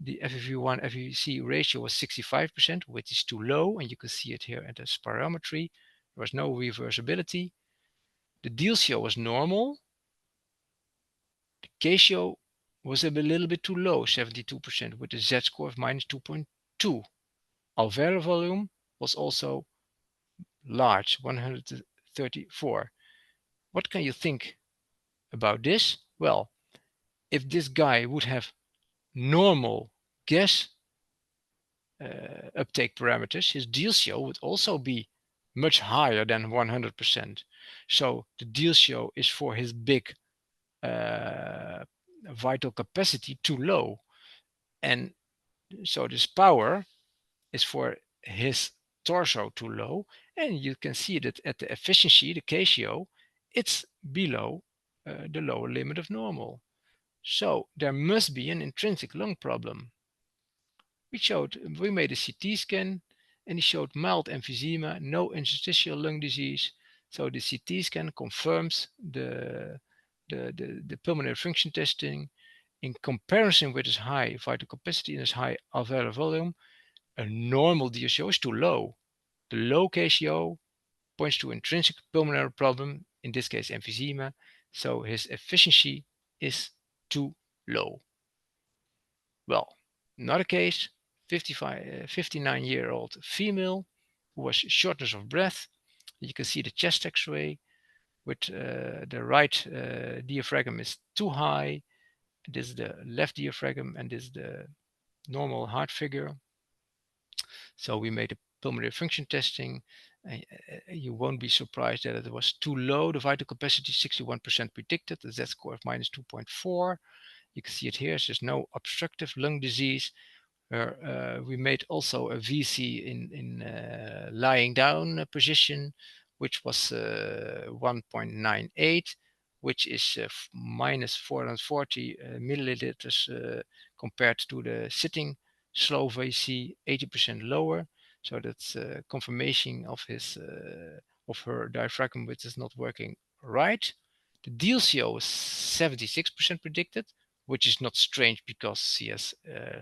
the FEV1 FVC ratio was 65%, which is too low, and you can see it here at the spirometry. There was no reversibility. The DLCO was normal. The KCO was a little bit too low, 72%, with a Z-score of minus 2.2. Alveolar volume was also large, 134. What can you think about this? Well, if this guy would have normal gas uptake parameters, his DLCO would also be much higher than 100%. So the DLCO is for his big vital capacity too low. And so this power is for his torso too low. And you can see that at the efficiency, the KCO, it's below the lower limit of normal. So there must be an intrinsic lung problem. We made a CT scan and he showed mild emphysema, no interstitial lung disease. So the CT scan confirms the pulmonary function testing. In comparison with his high vital capacity and his high alveolar volume, a normal DLCO is too low. The low KCO points to intrinsic pulmonary problem, in this case emphysema, so his efficiency is too low. Well, another case, 59-year-old female who was shortness of breath. You can see the chest x-ray with the right diaphragm is too high. This is the left diaphragm and this is the normal heart figure. So we made a pulmonary function testing. You won't be surprised that it was too low. The vital capacity 61% predicted, a Z-score of minus 2.4. You can see it here. So there's no obstructive lung disease. We made also a VC in lying down position, which was 1.98, which is minus 440 milliliters compared to the sitting slow VC, 80% lower. So that's confirmation of her diaphragm, which is not working right. The DLCO is 76% predicted, which is not strange because he has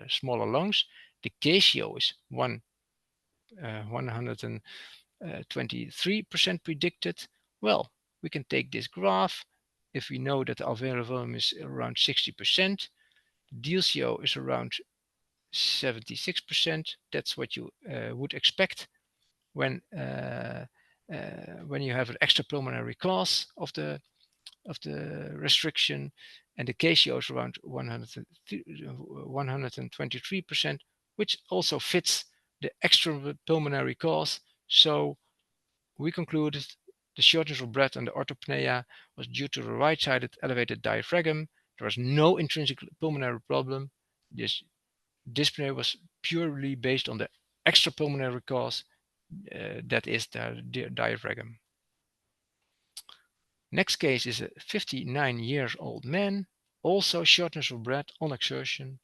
smaller lungs. The KCO is 123% predicted. Well, we can take this graph. If we know that the alveolar volume is around 60%, DLCO is around 76%. That's what you would expect when you have an extrapulmonary cause of the restriction, and the KCO is around 123%, which also fits the extrapulmonary cause. So we concluded the shortness of breath and the orthopnea was due to the right-sided elevated diaphragm. There was no intrinsic pulmonary problem. This dyspnea was purely based on the extrapulmonary cause, that is the diaphragm. Next case is a 59-year-old man, also shortness of breath on exertion.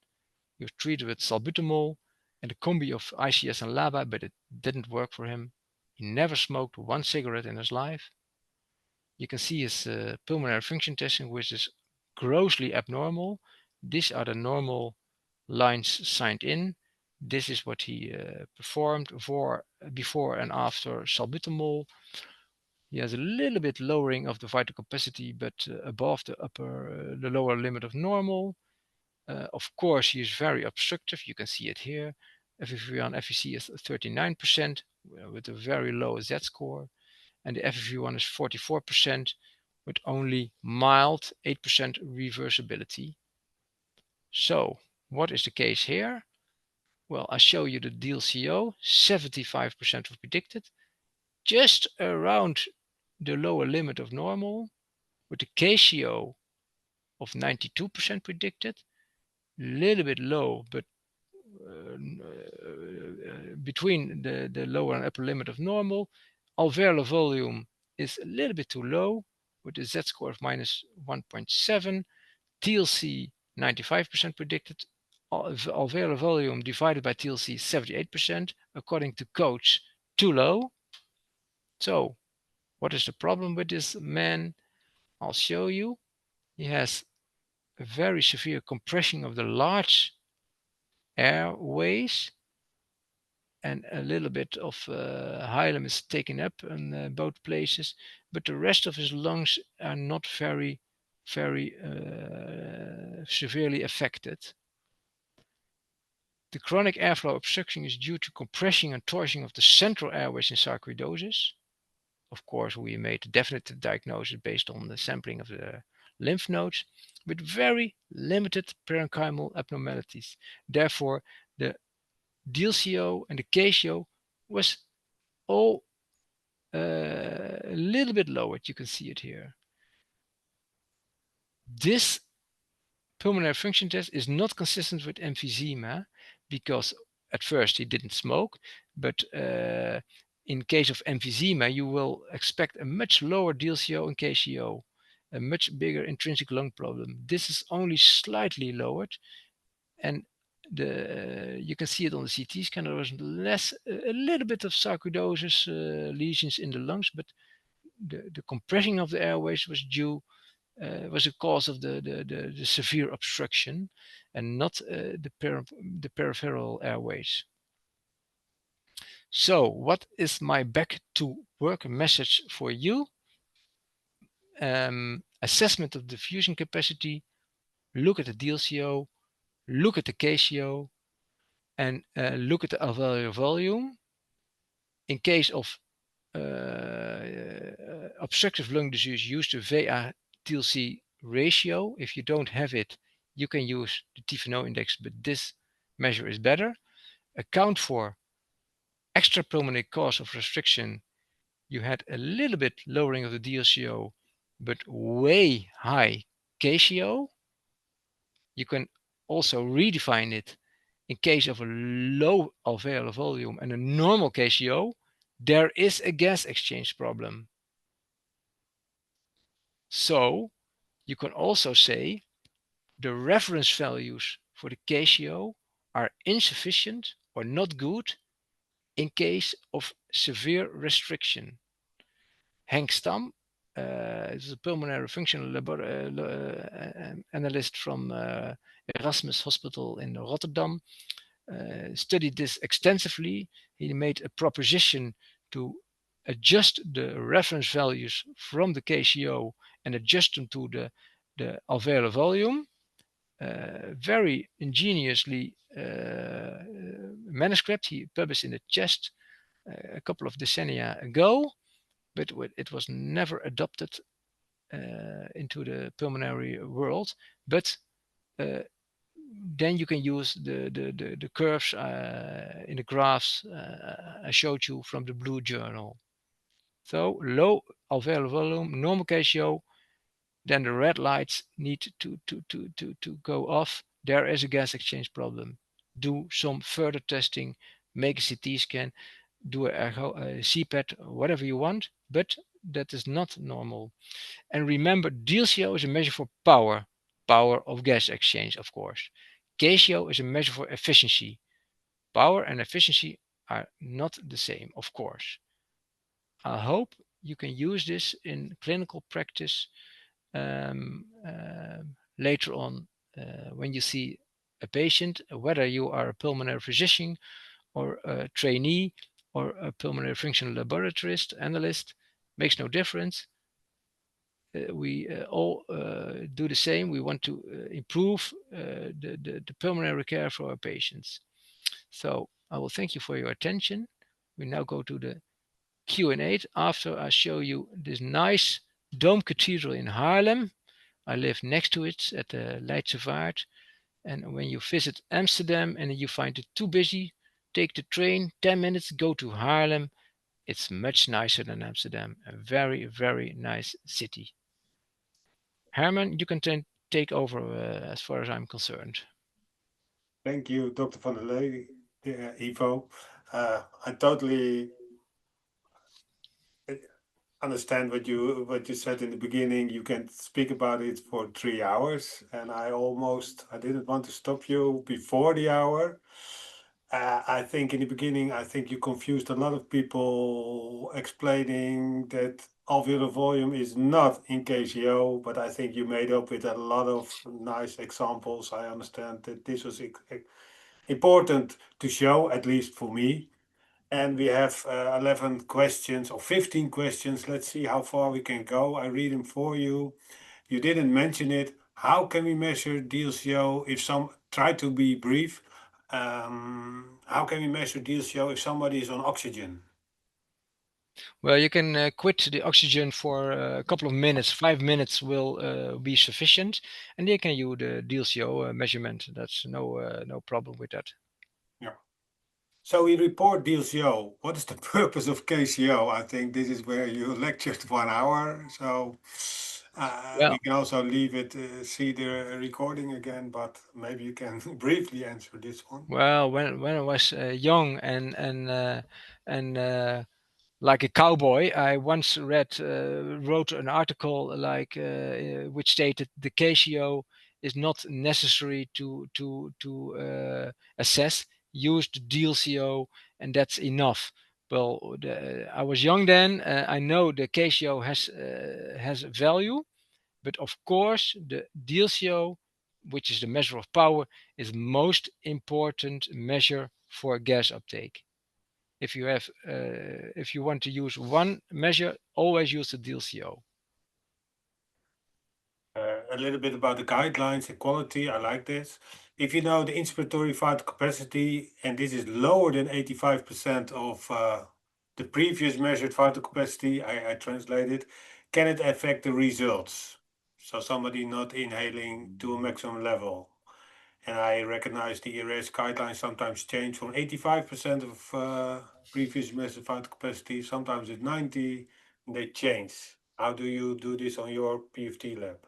He was treated with salbutamol and a combi of ICS and LABA, but it didn't work for him. He never smoked one cigarette in his life. You can see his pulmonary function testing, which is grossly abnormal. These are the normal lines signed in. This is what he performed before and after salbutamol. He has a little bit lowering of the vital capacity, but above the lower limit of normal. Of course, he is very obstructive. You can see it here. FEV1 FVC is 39% with a very low Z-score. And the FEV1 is 44% with only mild 8% reversibility. So what is the case here? Well, I show you the DLCO, 75% was predicted, just around the lower limit of normal, with the KCO of 92% predicted, a little bit low, but between the lower and upper limit of normal. Alveolar volume is a little bit too low, with a Z-score of minus 1.7, TLC 95% predicted, alveolar volume divided by TLC 78%, according to coach, too low. So what is the problem with this man? I'll show you. He has a very severe compression of the large airways, and a little bit of hilum is taken up in both places, but the rest of his lungs are not very severely affected. The chronic airflow obstruction is due to compression and torsion of the central airways in sarcoidosis. of course, we made a definitive diagnosis based on the sampling of the lymph nodes with very limited parenchymal abnormalities. Therefore, the DLCO and the KCO was all a little bit lowered. You can see it here. This pulmonary function test is not consistent with emphysema because at first he didn't smoke, but in case of emphysema, you will expect a much lower DLCO and KCO, a much bigger intrinsic lung problem. This is only slightly lowered, and you can see it on the CT scan. There was a little bit of sarcoidosis lesions in the lungs, but the compression of the airways was a cause of the severe obstruction and not the peripheral airways. So what is my back to work message for you? Assessment of diffusion capacity, look at the DLCO, look at the KCO, and look at the alveolar volume. In case of obstructive lung disease, use the VA-TLC ratio. If you don't have it, you can use the TFNO index, but this measure is better. Account for extrapulmonary cause of restriction. You had a little bit lowering of the DLCO, but way high KCO. You can also redefine it in case of a low alveolar volume and a normal KCO. There is a gas exchange problem. So you can also say the reference values for the KCO are insufficient or not good in case of severe restriction. Henk Stam is a pulmonary functional analyst from Erasmus Hospital in Rotterdam, studied this extensively. He made a proposition to adjust the reference values from the KCO and adjust them to the alveolar volume. Very ingeniously manuscript he published in the Chest a couple of decennia ago, but it was never adopted into the pulmonary world. But then you can use the curves in the graphs I showed you from the Blue Journal. So low alveolar volume, normal KCO, then the red lights need to go off. There is a gas exchange problem. Do some further testing, make a CT scan, do a CPAT, whatever you want, but that is not normal. And remember, DLCO is a measure for power of gas exchange, of course. KCO is a measure for efficiency. Power and efficiency are not the same, of course. I hope you can use this in clinical practice later on when you see a patient, whether you are a pulmonary physician or a trainee or a pulmonary functional laboratorist, analyst, makes no difference. We all do the same. We want to improve the pulmonary care for our patients. So I will thank you for your attention. We now go to the Q&A after I show you this nice Dome Cathedral in Haarlem. I live next to it at the Leidse Vaart. And when you visit Amsterdam and you find it too busy, take the train, 10 minutes, go to Haarlem. It's much nicer than Amsterdam, a very, very nice city. Herman, you can take over as far as I'm concerned. Thank you, Dr. van der Lee, Ivo. I totally understand what you said in the beginning. You can speak about it for 3 hours, and I didn't want to stop you before the hour. I think in the beginning, you confused a lot of people explaining that alveolar volume is not in KCO, but I think you made up with a lot of nice examples. I understand that this was important to show, at least for me. And we have 11 questions or 15 questions. Let's see how far we can go. I read them for you. You didn't mention it. How can we measure DLCO try to be brief. How can we measure DLCO if somebody is on oxygen? Well, you can quit the oxygen for a couple of minutes. 5 minutes will be sufficient, and you can use the DLCO measurement. That's no problem with that. Yeah. So we report DLCO. What is the purpose of KCO? I think this is where you lectured 1 hour. So Well, we can also leave it, see the recording again, but maybe you can briefly answer this one. well, when I was young and like a cowboy, I once wrote an article which stated the KCO is not necessary to assess. Use the DLCO, and that's enough. Well, I was young then. I know the KCO has value, but of course the DLCO, which is the measure of power, is most important measure for gas uptake. If you want to use one measure, always use the DLCO. A little bit about the guidelines and quality. I like this. If you know the inspiratory vital capacity, and this is lower than 85% of the previous measured vital capacity, I translated, can it affect the results? So somebody not inhaling to a maximum level. And I recognize the ERS guidelines sometimes change from 85% of previous measured vital capacity, sometimes it's 90, and they change. How do you do this on your PFT lab?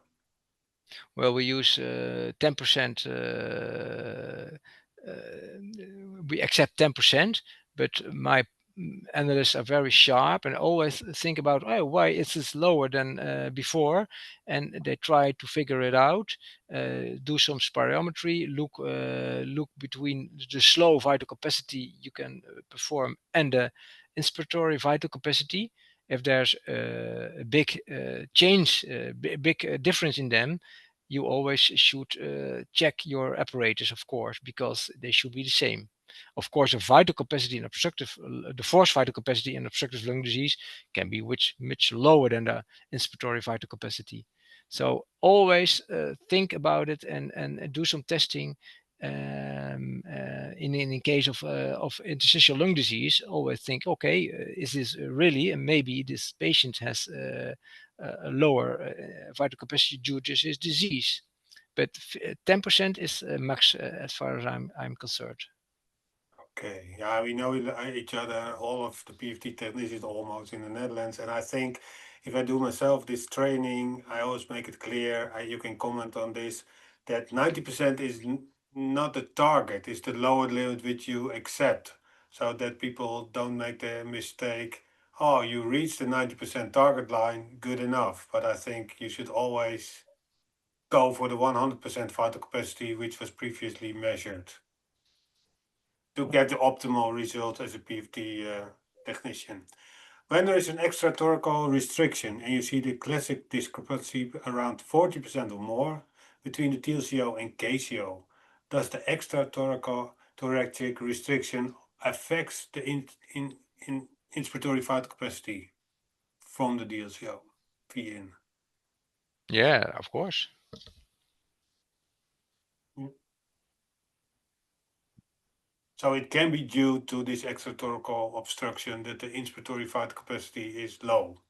Well, we use 10%. We accept 10%, but my analysts are very sharp and always think about, oh, why is this lower than before, and they try to figure it out. Do some spirometry, look between the slow vital capacity you can perform and the inspiratory vital capacity. If there's a big change, big difference in them, you always should check your apparatus, of course, because they should be the same. Of course, the vital capacity and the forced vital capacity in obstructive lung disease can be much lower than the inspiratory vital capacity. So always think about it and do some testing. In case of interstitial lung disease, always think, okay, is this really, and maybe this patient has a lower vital capacity due to his disease. But 10% is max as far as I'm concerned. Okay, yeah, we know each other, all of the PFT technicians almost in the Netherlands. And I think if I do myself this training, I always make it clear, you can comment on this, that 90% is not the target, it's the lower limit which you accept. So that people don't make the mistake, oh, you reached the 90% target line, good enough. But I think you should always go for the 100% vital capacity, which was previously measured, to get the optimal result as a PFT technician. When there is an extratheoretical restriction and you see the classic discrepancy around 40% or more between the DLCO and KCO, does the extratheoretic restriction affects the inspiratory vital capacity from the DLCO VN? Yeah, of course. So it can be due to this extratheoretical obstruction that the inspiratory vital capacity is low.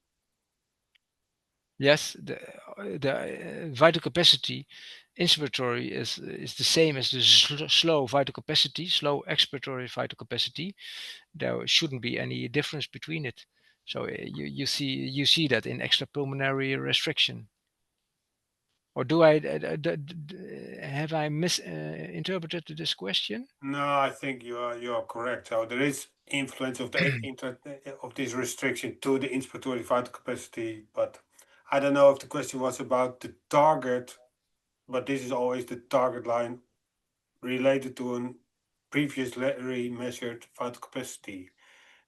Yes, the vital capacity inspiratory is the same as the slow vital capacity, slow expiratory vital capacity. There shouldn't be any difference between it. So you see that in extrapulmonary restriction. Or have I misinterpreted this question? No, I think you are correct. So there is influence of the of this restriction to the inspiratory vital capacity, but I don't know if the question was about the target, but this is always the target line related to a previously measured vital capacity.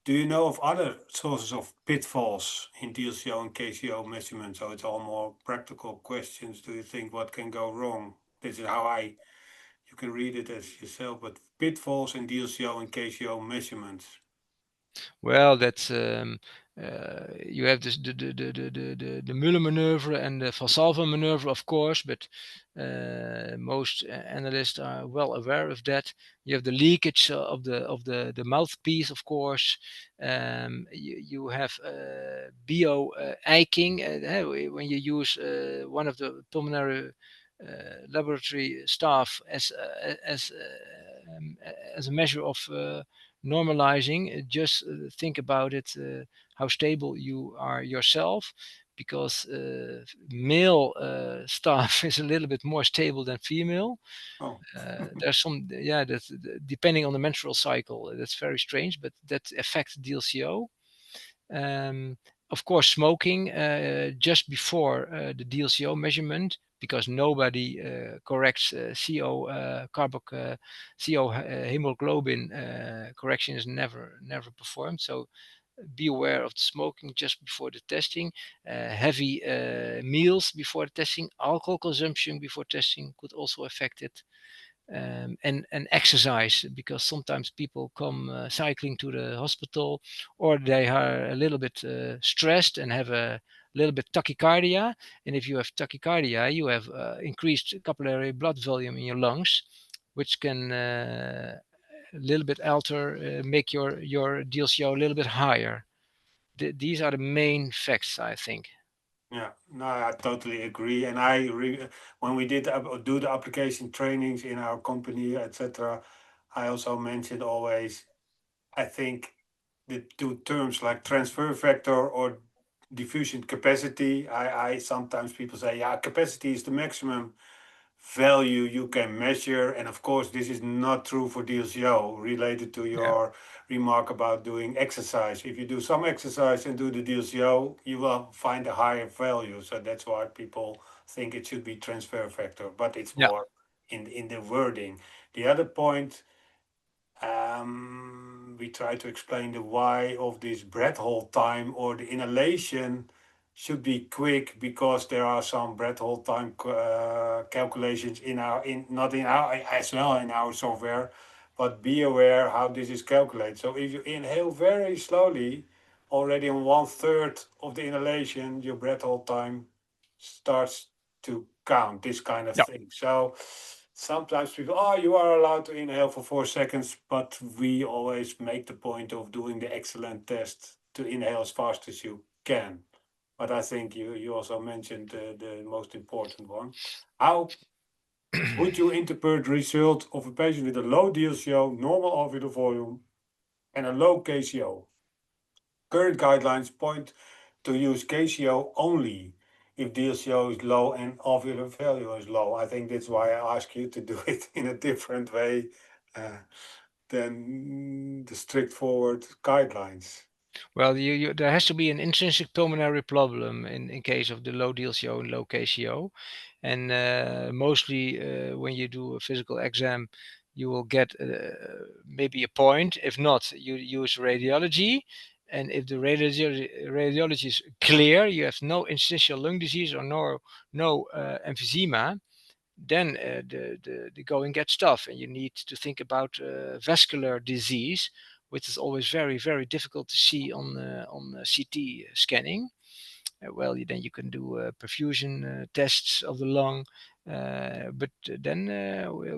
Do you know of other sources of pitfalls in DLCO and KCO measurements? So it's all more practical questions. Do you think what can go wrong? This is how you can read it as yourself, but pitfalls in DLCO and KCO measurements. Well, that's You have this, the Müller maneuver and the Valsalva maneuver, of course, but most analysts are well aware of that. You have the leakage of the mouthpiece, of course. You have bio eiking when you use one of the pulmonary laboratory staff as a measure of normalizing. Just think about it, how stable you are yourself, because male staff is a little bit more stable than female. Oh, There's some, yeah, that depending on the menstrual cycle, that's very strange, but that affects DLCO. Of course, smoking just before the DLCO measurement, because nobody corrects CO hemoglobin correction is never performed. So be aware of the smoking just before the testing, heavy meals before the testing, alcohol consumption before testing could also affect it. And exercise, because sometimes people come cycling to the hospital, or they are a little bit stressed and have a little bit tachycardia. And if you have tachycardia, you have increased capillary blood volume in your lungs, which can a little bit alter, make your DLCO a little bit higher. These are the main facts, I think. yeah, no, I totally agree. And when we did do the application trainings in our company, etc., I also mentioned always, I think the two terms like transfer factor or diffusion capacity. I sometimes people say, yeah, capacity is the maximum value you can measure. And of course, this is not true for DLCO, related to Yeah, your remark about doing exercise. If you do some exercise and do the DLCO, you will find a higher value. So that's why people think it should be transfer factor, but it's yeah. more in the wording. The other point, we try to explain the why of this breath hold time or the inhalation should be quick, because there are some breath hold time calculations not in our as well in our software, but be aware how this is calculated. So if you inhale very slowly, already on 1/3 of the inhalation, your breath hold time starts to count, this kind of Yeah. thing. So sometimes people, oh, you are allowed to inhale for 4 seconds, but we always make the point of doing the excellent test to inhale as fast as you can. But I think you also mentioned the most important one. How would you interpret the result of a patient with a low DLCO, normal alveolar volume, and a low KCO? Current guidelines point to use KCO only if DLCO is low and alveolar value is low. I think that's why I ask you to do it in a different way uh, than the strict forward guidelines. Well, there has to be an intrinsic pulmonary problem in case of the low DLCO and low KCO. And mostly when you do a physical exam, you will get maybe a point. If not, you use radiology. And if the radiology is clear, you have no interstitial lung disease or no emphysema, then the going gets tough, and you need to think about vascular disease, which is always very difficult to see on CT scanning. Well, then you can do perfusion tests of the lung, but then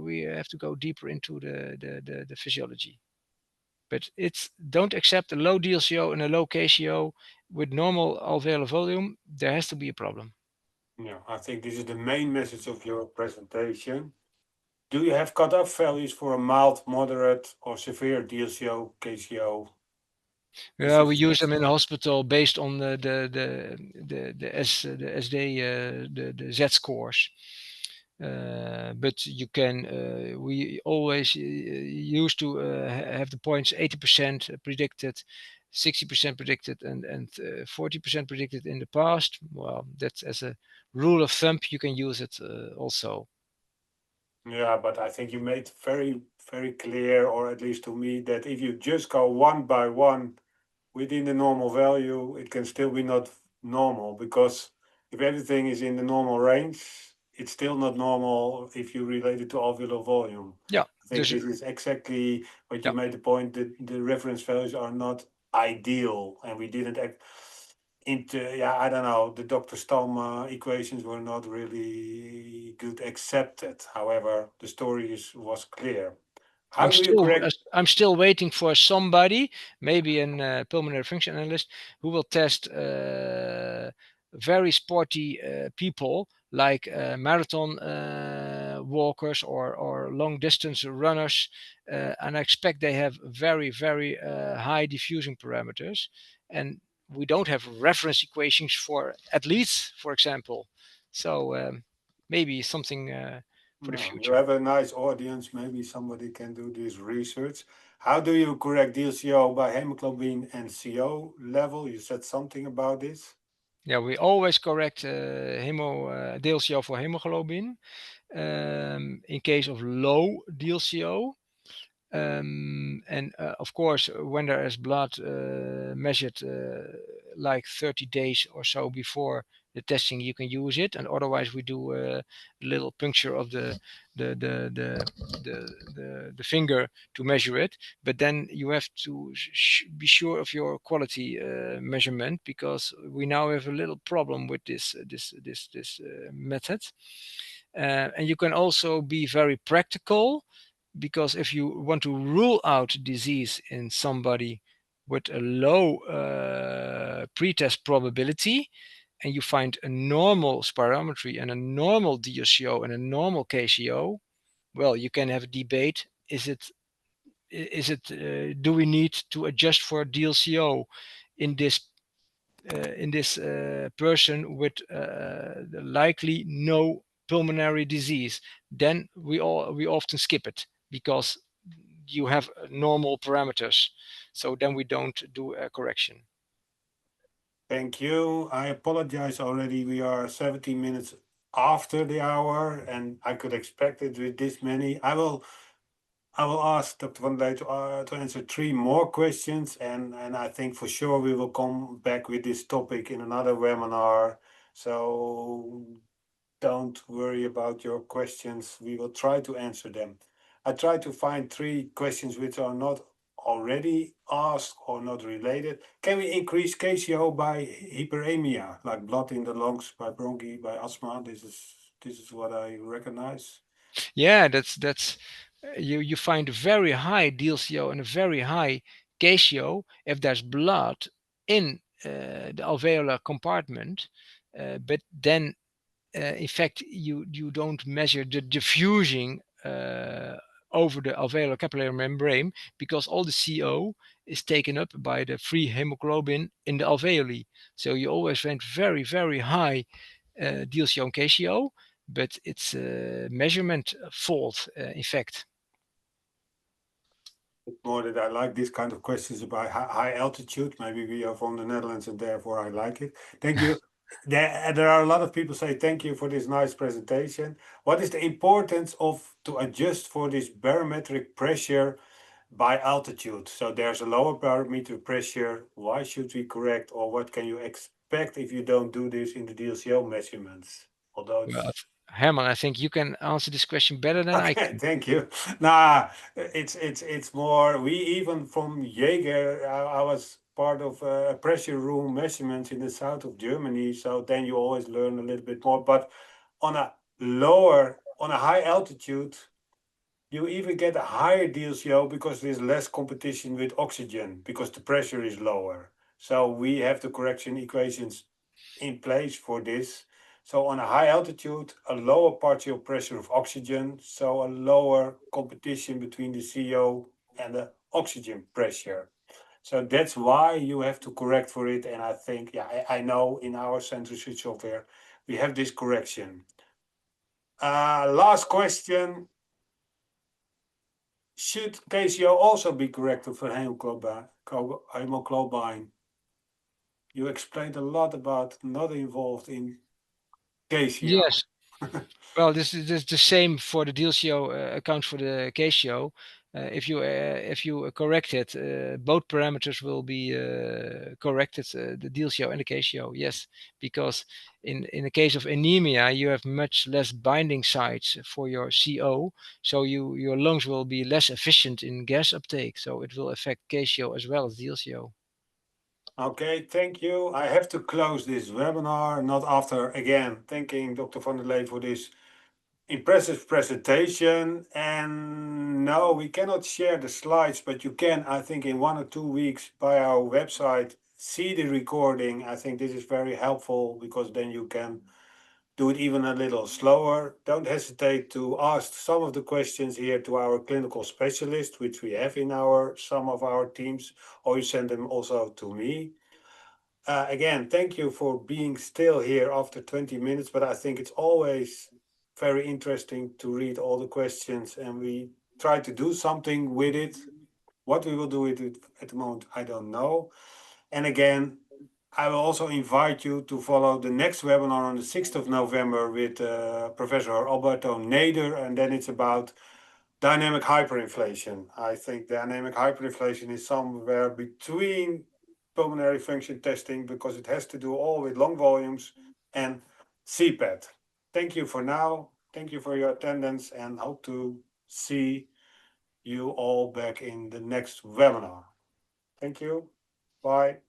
we have to go deeper into the physiology. But it's don't accept a low DLCO and a low KCO with normal alveolar volume. There has to be a problem. Yeah, I think this is the main message of your presentation. Do you have cutoff values for a mild, moderate, or severe DLCO, KCO? Is Yeah, we this use them in the hospital based on the SD the Z scores. But you can we always used to have the points 80% predicted, 60% predicted, and 40% predicted in the past. Well, that's as a rule of thumb. You can use it also. Yeah, but I think you made very clear, or at least to me, that if you just go one by one within the normal value, it can still be not normal, because if everything is in the normal range, it's still not normal if you relate it to alveolar volume. Yeah, I think there's this is exactly what you yeah made the point, that the reference values are not ideal, and we didn't act into, I don't know, the Dr. Stom equations were not really good accepted. However, the story was clear. How do you correct? I'm still waiting for somebody, maybe a pulmonary function analyst, who will test very sporty people like marathon walkers or long distance runners, and I expect they have very high diffusion parameters, and we don't have reference equations for athletes, for example. So maybe something for the No, you future. have a nice audience. Maybe somebody can do this research. How do you correct DLCO by hemoglobin and CO level? You said something about this. Yeah, we always correct DLCO for hemoglobin. In case of low DLCO, and of course, when there is blood measured like 30 days or so before the testing, you can use it, and otherwise we do a little puncture of the the the the finger to measure it. But then you have to be sure of your quality measurement, because we now have a little problem with this method. And you can also be very practical, because if you want to rule out disease in somebody with a low pretest probability, and you find a normal spirometry and a normal DLCO and a normal KCO, well, you can have a debate. Do we need to adjust for DLCO in this person with likely no pulmonary disease? Then we often skip it, because you have normal parameters. So then we don't do a correction. Thank you. I apologize already. We are 17 minutes after the hour, and I could expect it with this many. I will ask Dr. Van Ley to answer 3 more questions, and I think for sure we will come back with this topic in another webinar. So don't worry about your questions. We will try to answer them. I tried to find 3 questions which are not already asked or not related. Can we increase KCO by hyperemia, like blood in the lungs, by bronchi, by asthma? This is what I recognize. Yeah, that's you find a very high DLCO and a very high KCO if there's blood in the alveolar compartment, but then in fact you don't measure the diffusing over the alveolar capillary membrane, because all the CO is taken up by the free hemoglobin in the alveoli. So you always find very high DLCO and KCO, but it's a measurement fault, in fact. More that I like these kind of questions about high altitude. Maybe we are from the Netherlands and therefore I like it. Thank you. There are a lot of people say thank you for this nice presentation. What is the importance of to adjust for this barometric pressure by altitude? So there's a lower barometric pressure. Why should we correct, or what can you expect if you don't do this in the DLCO measurements? Although it's Well, Herman, I think you can answer this question better than I okay, can. thank you. Nah, it's more. We even from Jaeger, I was part of a pressure room measurements in the south of Germany. So then you always learn a little bit more. But on on a high altitude, you even get a higher DLCO because there's less competition with oxygen because the pressure is lower. So we have the correction equations in place for this. So on a high altitude, a lower partial pressure of oxygen, so a lower competition between the CO and the oxygen pressure. So that's why you have to correct for it. And I think, I know in our centrifuge software, we have this correction. Last question. Should KCO also be corrected for hemoglobin? You explained a lot about not involved in KCO. Yes. Well, this is the same for the DLCO account for the KCO. If you correct it, both parameters will be corrected, the DLCO and the KCO. Yes, because in the case of anemia, you have much less binding sites for your CO, so your lungs will be less efficient in gas uptake. So it will affect KCO as well as DLCO. Okay, thank you. I have to close this webinar, not after again thanking Dr. van der Lee for this impressive presentation. And no, we cannot share the slides, but you can, I think, in 1 or 2 weeks by our website, see the recording. I think this is very helpful because then you can do it even a little slower. Don't hesitate to ask some of the questions here to our clinical specialist, which we have in some of our teams, or you send them also to me. Again, thank you for being still here after 20 minutes, but I think it's always very interesting to read all the questions, and we try to do something with it. What we will do with it at the moment, I don't know. And again, I will also invite you to follow the next webinar on the 6th of November with Professor Alberto Nader, and then it's about dynamic hyperinflation. I think dynamic hyperinflation is somewhere between pulmonary function testing because it has to do all with long volumes and CPAT. Thank you for now. Thank you for your attendance and hope to see you all back in the next webinar. Thank you. Bye.